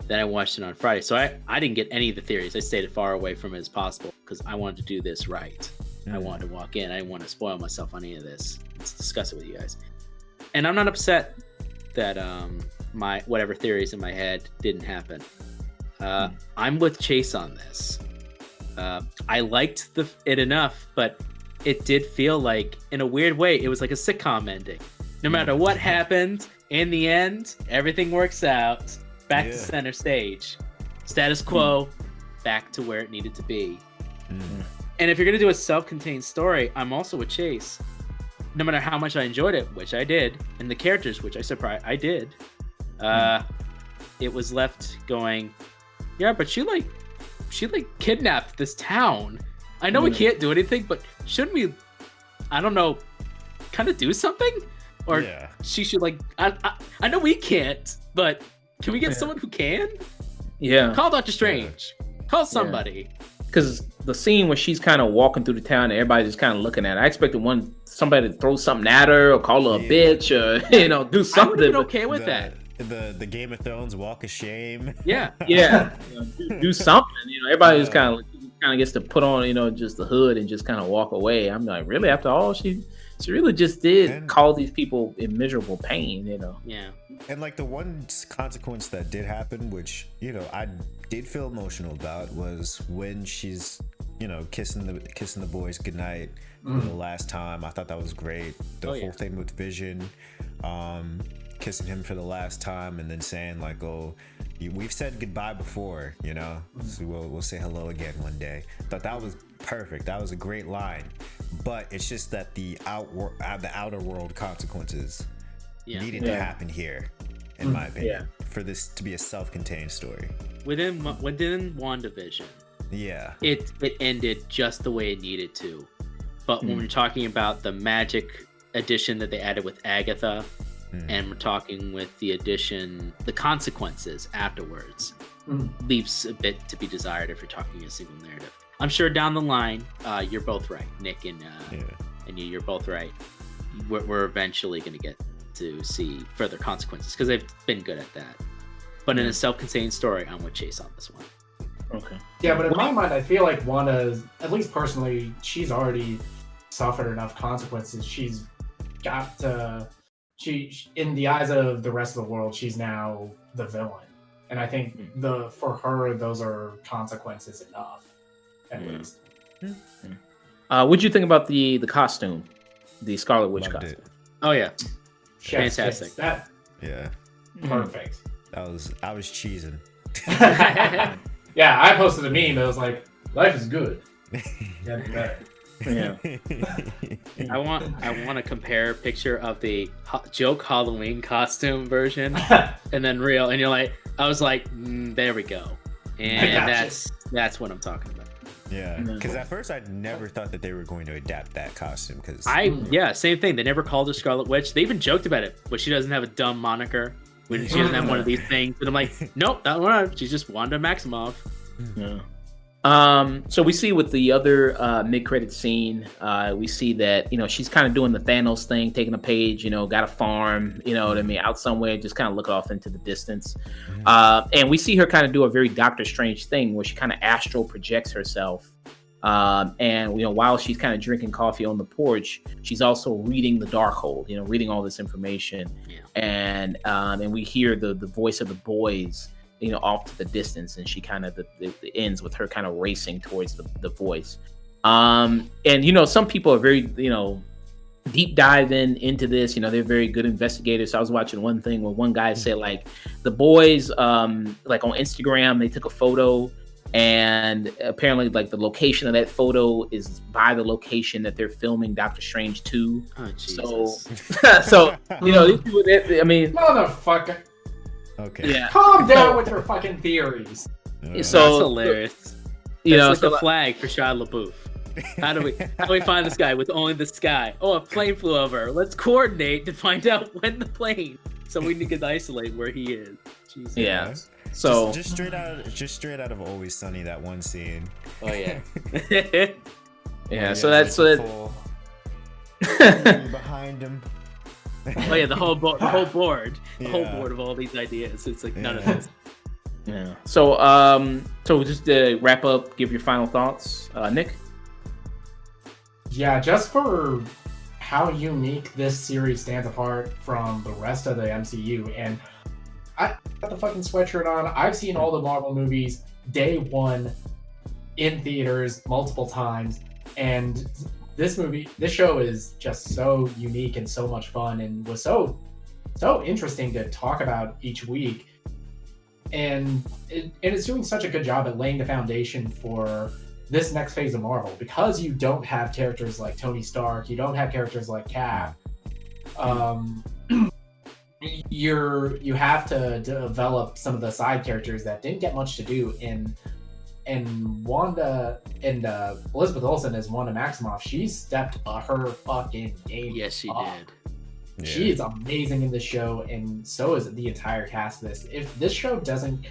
Then I watched it on Friday. So I didn't get any of the theories. I stayed as far away from it as possible because I wanted to do this right. I wanted to walk in. I didn't want to spoil myself on any of this. Let's discuss it with you guys. And I'm not upset that my whatever theories in my head didn't happen. I'm with Chase on this. I liked it enough, but it did feel like, in a weird way, it was like a sitcom ending. No matter what happened, in the end, everything works out. Back to center stage. Status quo, back to where it needed to be. And if you're going to do a self-contained story, I'm also with Chase. No matter how much I enjoyed it, which I did, and the characters, which I did, it was left going, yeah, but she kidnapped this town. I know we can't do anything, but shouldn't we, I don't know, kind of do something? Or she should I know we can't, but can we get someone who can? Yeah. Call Doctor Strange. Call somebody. Because the scene where she's kind of walking through the town and everybody's just kind of looking at her, I expected somebody to throw something at her or call her a bitch or do something. I would have been okay with that. The Game of Thrones walk of shame. Yeah. Do something. Everybody just kind of gets to put on just the hood and just kind of walk away. I'm like, really? After all, she really just did cause these people in miserable pain. Yeah. And like the one consequence that did happen, which I did feel emotional about, was when she's kissing the boys goodnight for the last time. I thought that was great. The whole thing with Vision, kissing him for the last time, and then saying like, "Oh, we've said goodbye before, so we'll say hello again one day." Thought that was perfect. That was a great line. But it's just that the outer world consequences needed to happen here, in my opinion, for this to be a self-contained story. Within WandaVision, it ended just the way it needed to. But when we're talking about the magic addition that they added with Agatha, and we're talking with the consequences afterwards, leaves a bit to be desired if you're talking a single narrative. I'm sure down the line, you're both right, Nick and you're both right. We're eventually going to get to see further consequences because they've been good at that. But in a self-contained story, I'm with Chase on this one. Okay. Yeah, but in my mind, I feel like Wanda, at least personally, she's already suffered enough consequences. She's got to, in the eyes of the rest of the world, she's now the villain. And I think for her, those are consequences enough, at least. What'd you think about the costume, the Scarlet Witch Loved costume? it. Oh yeah, Chef's fantastic. kiss. That Yeah, perfect. I was cheesing. Yeah, I posted a meme that was like, "Life is good. Get better." Yeah. I want to compare a picture of the joke Halloween costume version and then real, and you're like, I was like, there we go, and that's what I'm talking about. Yeah, because at first I never thought that they were going to adapt that costume. Because same thing. They never called her Scarlet Witch. They even joked about it, but she doesn't have a dumb moniker. When she doesn't have one of these things, and I'm like, nope, not one. She's just Wanda Maximoff. Yeah. So we see with the other mid-credit scene, we see that she's kind of doing the Thanos thing, taking a page. Got a farm. You know what I mean? Out somewhere, just kind of look off into the distance. And we see her kind of do a very Doctor Strange thing, where she kind of astral projects herself. And while she's kind of drinking coffee on the porch, she's also reading the Darkhold. Reading all this information. Yeah. And we hear the voice of the boys. Off to the distance, and she kind of the ends with her kind of racing towards the voice. And some people are very deep diving into this. They're very good investigators. So I was watching one thing where one guy said like the boys like on Instagram they took a photo, and apparently like the location of that photo is by the location that they're filming Doctor Strange 2. Oh, Jesus. So these people, I mean, Motherfucker. Okay. yeah. Calm down with your fucking theories. So That's hilarious. That's so like a flag for Shia LaBeouf. How do we find this guy with only the sky? Oh, a plane flew over. Let's coordinate to find out when the plane, so we can isolate where he is. Jesus. Yeah. So just straight out of Always Sunny, that one scene. Oh yeah. yeah. So that's what. Behind him. Oh yeah, the whole board of all these ideas. It's like none of this. Yeah. So just to wrap up, give your final thoughts, Nick. Yeah, just for how unique this series stands apart from the rest of the MCU, and I got the fucking sweatshirt on. I've seen all the Marvel movies day one in theaters multiple times, and this show is just so unique and so much fun, and was so interesting to talk about each week. And it's doing such a good job at laying the foundation for this next phase of Marvel, because you don't have characters like Tony Stark, you don't have characters like Cap. You have to develop some of the side characters that didn't get much to do in. And Wanda and Elizabeth Olsen as Wanda Maximoff, she stepped her fucking game. Yes, she up. did. Yeah. She is amazing in this show, and so is the entire cast of this. If this show doesn't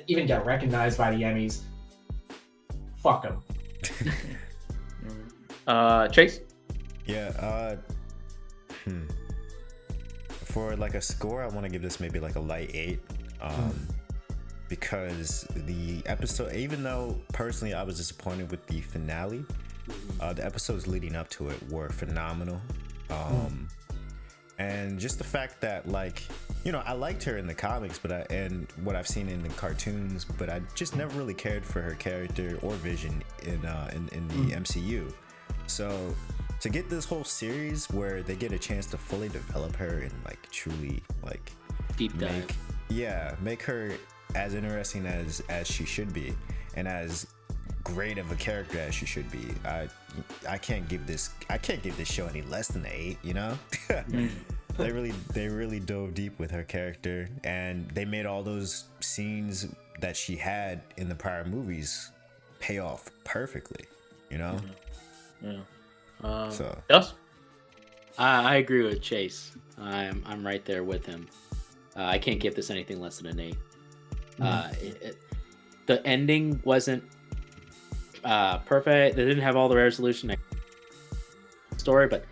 even get recognized by the Emmys, fuck them. Chase. Yeah. For like a score, I want to give this maybe like a light 8. Because the episode, even though personally I was disappointed with the finale, the episodes leading up to it were phenomenal. And just the fact that, like, I liked her in the comics, and what I've seen in the cartoons, but I just never really cared for her character or vision in the MCU. So to get this whole series where they get a chance to fully develop her and like truly like Deep dive. make her as interesting as she should be, and as great of a character as she should be. I can't give this show any less than an 8. They really dove deep with her character, and they made all those scenes that she had in the prior movies pay off perfectly. So Yes. I agree with Chase. I'm right there with him. I can't give this anything less than an 8. The ending wasn't perfect. They didn't have all the resolution story, but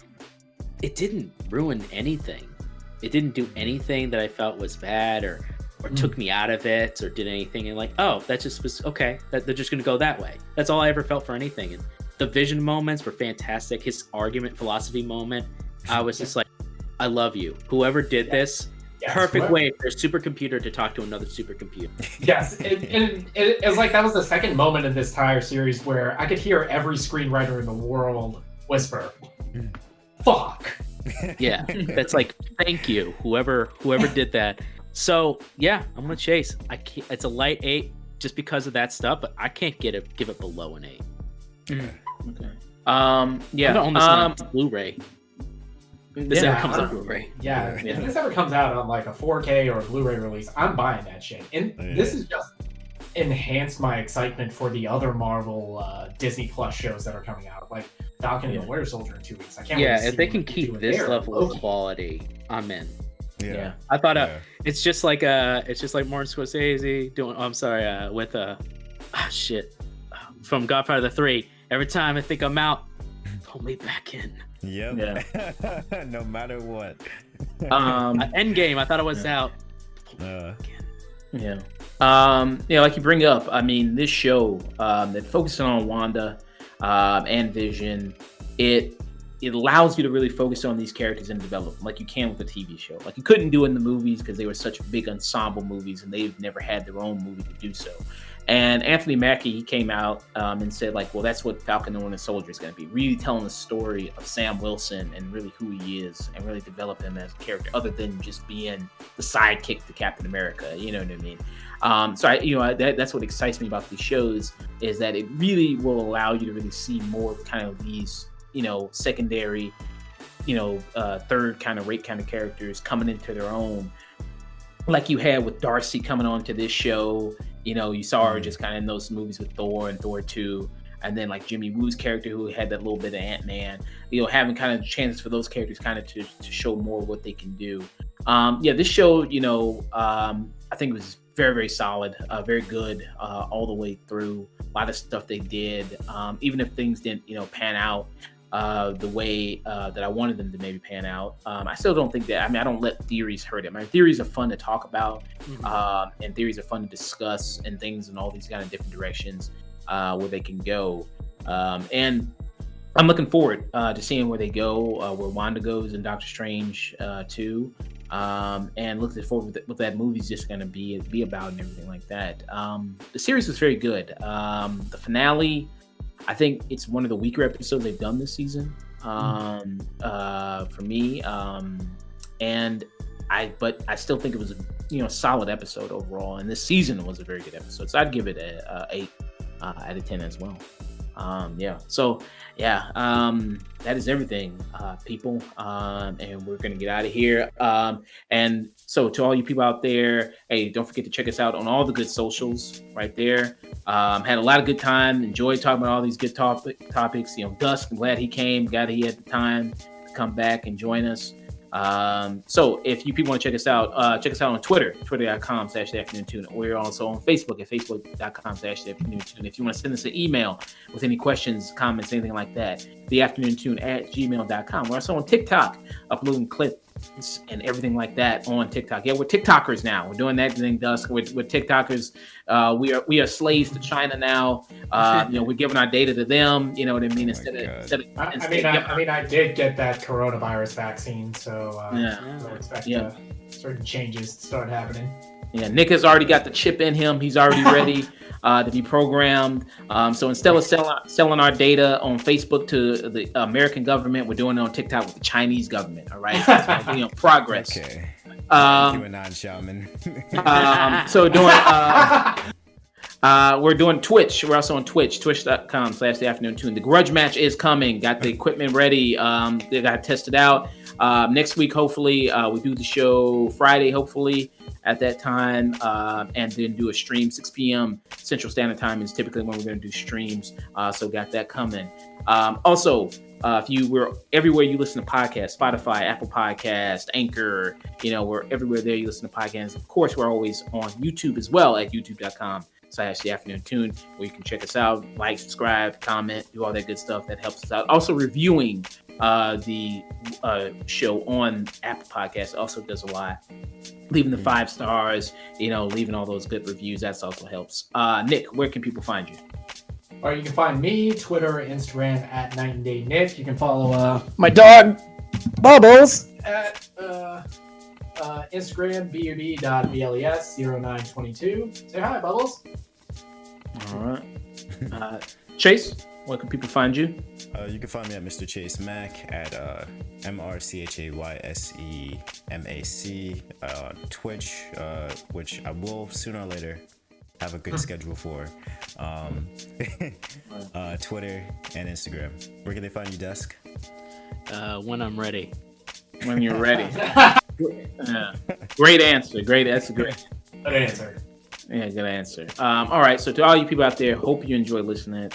it didn't ruin anything. It didn't do anything that I felt was bad or took me out of it or did anything. And like, oh, that just was okay. That they're just going to go that way. That's all I ever felt for anything. And the Vision moments were fantastic. His argument philosophy moment, I was just like, I love you. Whoever did this, perfect way for a supercomputer to talk to another supercomputer. Yes, it was like that was the second moment in this entire series where I could hear every screenwriter in the world whisper, "Fuck." Yeah, that's like, thank you, whoever did that. So yeah, I'm gonna Chase. I can't. It's a light 8 just because of that stuff, but I can't give it below an 8. Okay. Yeah. I'm gonna own this on Blu-ray. This ever comes out Blu-ray. Yeah, if this ever comes out on like a 4K or a Blu-ray release, I'm buying that shit. And this has just enhanced my excitement for the other Marvel Disney Plus shows that are coming out, like Falcon and the Winter Soldier in 2 weeks. I can't. Yeah, wait to see if they what can keep this there. level of quality, I'm in. Yeah. I thought it's just like Martin Scorsese doing. I'm sorry, with from Godfather 3. Every time I think I'm out, pull me back in. Yep. Yeah. No matter what. Endgame, I thought I was out. Yeah. Like you bring up, I mean, this show that focuses on Wanda and Vision, it allows you to really focus on these characters and develop them like you can with the TV show. Like you couldn't do in the movies because they were such big ensemble movies and they've never had their own movie to do so. And Anthony Mackie, he came out and said, like, well, that's what Falcon and Winter Soldier is going to be. Really telling the story of Sam Wilson and really who he is and really develop him as a character other than just being the sidekick to Captain America. You know what I mean? That's what excites me about these shows is that it really will allow you to really see more of kind of these, secondary, third kind of rate kind of characters coming into their own. Like you had with Darcy coming on to this show, you saw her just kind of in those movies with Thor and Thor 2, and then like Jimmy Woo's character who had that little bit of Ant-Man, having kind of chances for those characters kind of to show more what they can do. This show, I think it was very, very solid, very good all the way through. A lot of stuff they did, even if things didn't, pan out the way that I wanted them to maybe pan out. I still don't think that, I don't let theories hurt it. My theories are fun to talk about, and theories are fun to discuss and things in all these kind of different directions where they can go. And I'm looking forward to seeing where they go, where Wanda goes in Doctor Strange 2. And looking forward to what that movie's just going to be about and everything like that. The series was very good. The finale, I think it's one of the weaker episodes they've done this season for me. But I still think it was a solid episode overall, and this season was a very good episode. So I'd give it a 8 out of 10 as well. That is everything, people. And we're gonna get out of here. And so to all you people out there, hey, don't forget to check us out on all the good socials right there. Had a lot of good time, enjoyed talking about all these good topics. Dusk, I'm glad he came, glad he had the time to come back and join us. So if you people want to check us out on Twitter, twitter.com/theafternoon. We're also on Facebook at facebook.com/theafternoon. If you want to send us an email with any questions, comments, anything like that, theafternoon@gmail.com. We're also on TikTok, uploading clips and everything like that on TikTok. Yeah, we're TikTokers now. We're doing that thing, Dusk. We're TikTokers. We are slaves to China now. We're giving our data to them. You know what I mean? I did get that coronavirus vaccine, so I expect certain changes to start happening. Yeah, Nick has already got the chip in him. He's already ready to be programmed. So instead of selling our data on Facebook to the American government, we're doing it on TikTok with the Chinese government. All right, progress. Okay. Shaman. So we're doing Twitch. We're also on Twitch, twitch.com/theafternoon. The grudge match is coming. Got the equipment ready. They got tested out. Next week, hopefully, we do the show Friday, hopefully, at that time, and then do a stream. 6 p.m. Central Standard Time is typically when we're going to do streams. So got that coming. Also, if you were everywhere you listen to podcasts, Spotify, Apple Podcast, Anchor, we're everywhere there you listen to podcasts. Of course, we're always on YouTube as well at youtube.com/theafternoon. The Afternoon Tune, where you can check us out, like, subscribe, comment, do all that good stuff that helps us out. Also, reviewing the show on Apple Podcasts also does a lot. Leaving the 5 stars, leaving all those good reviews, that also helps. Nick, where can people find you? Or you can find me, Twitter, Instagram at Night and Day Nick. You can follow my dog, Bubbles, at Instagram, bub.bles0922. Say hi, Bubbles. All right. Chase, where can people find you? You can find me at Mr. Chase Mac at MrChaysemac on Twitch, which I will sooner or later have a good schedule for. Twitter and Instagram. Where can they find you, Desk? When I'm ready. When you're ready. Great answer. That's a great answer. Yeah, good answer. All right. So to all you people out there, hope you enjoy listening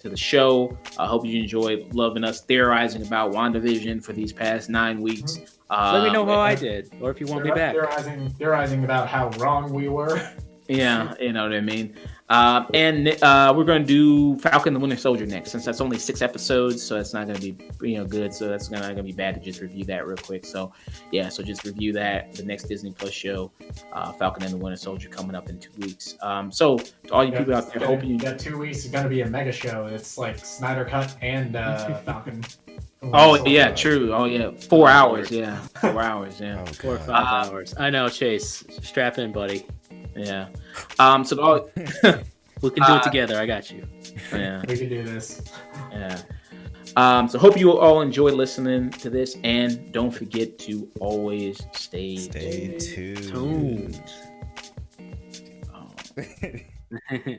to the show. I hope you enjoyed loving us theorizing about WandaVision for these past 9 weeks. Let me know how I did, or if you want me back. Theorizing about how wrong we were. Yeah, you know what I mean. And we're going to do Falcon the Winter Soldier next, since that's only 6 episodes, so that's not going to be good. So that's not going to be bad to just review that real quick. So yeah, so just review that, the next Disney Plus show, Falcon and the Winter Soldier, coming up in 2 weeks. So to all you people out there, hope you got 2 weeks. It's going to be a mega show. It's like Snyder Cut and Falcon. Oh yeah, true. Oh yeah, 4 hours. Yeah, 4 hours. Yeah, 4 or 5 hours. I know, Chase. Strap in, buddy. Yeah. So all we can do it together. I got you. Yeah. We can do this. Yeah. So hope you all enjoy listening to this, and don't forget to always stay tuned. Oh.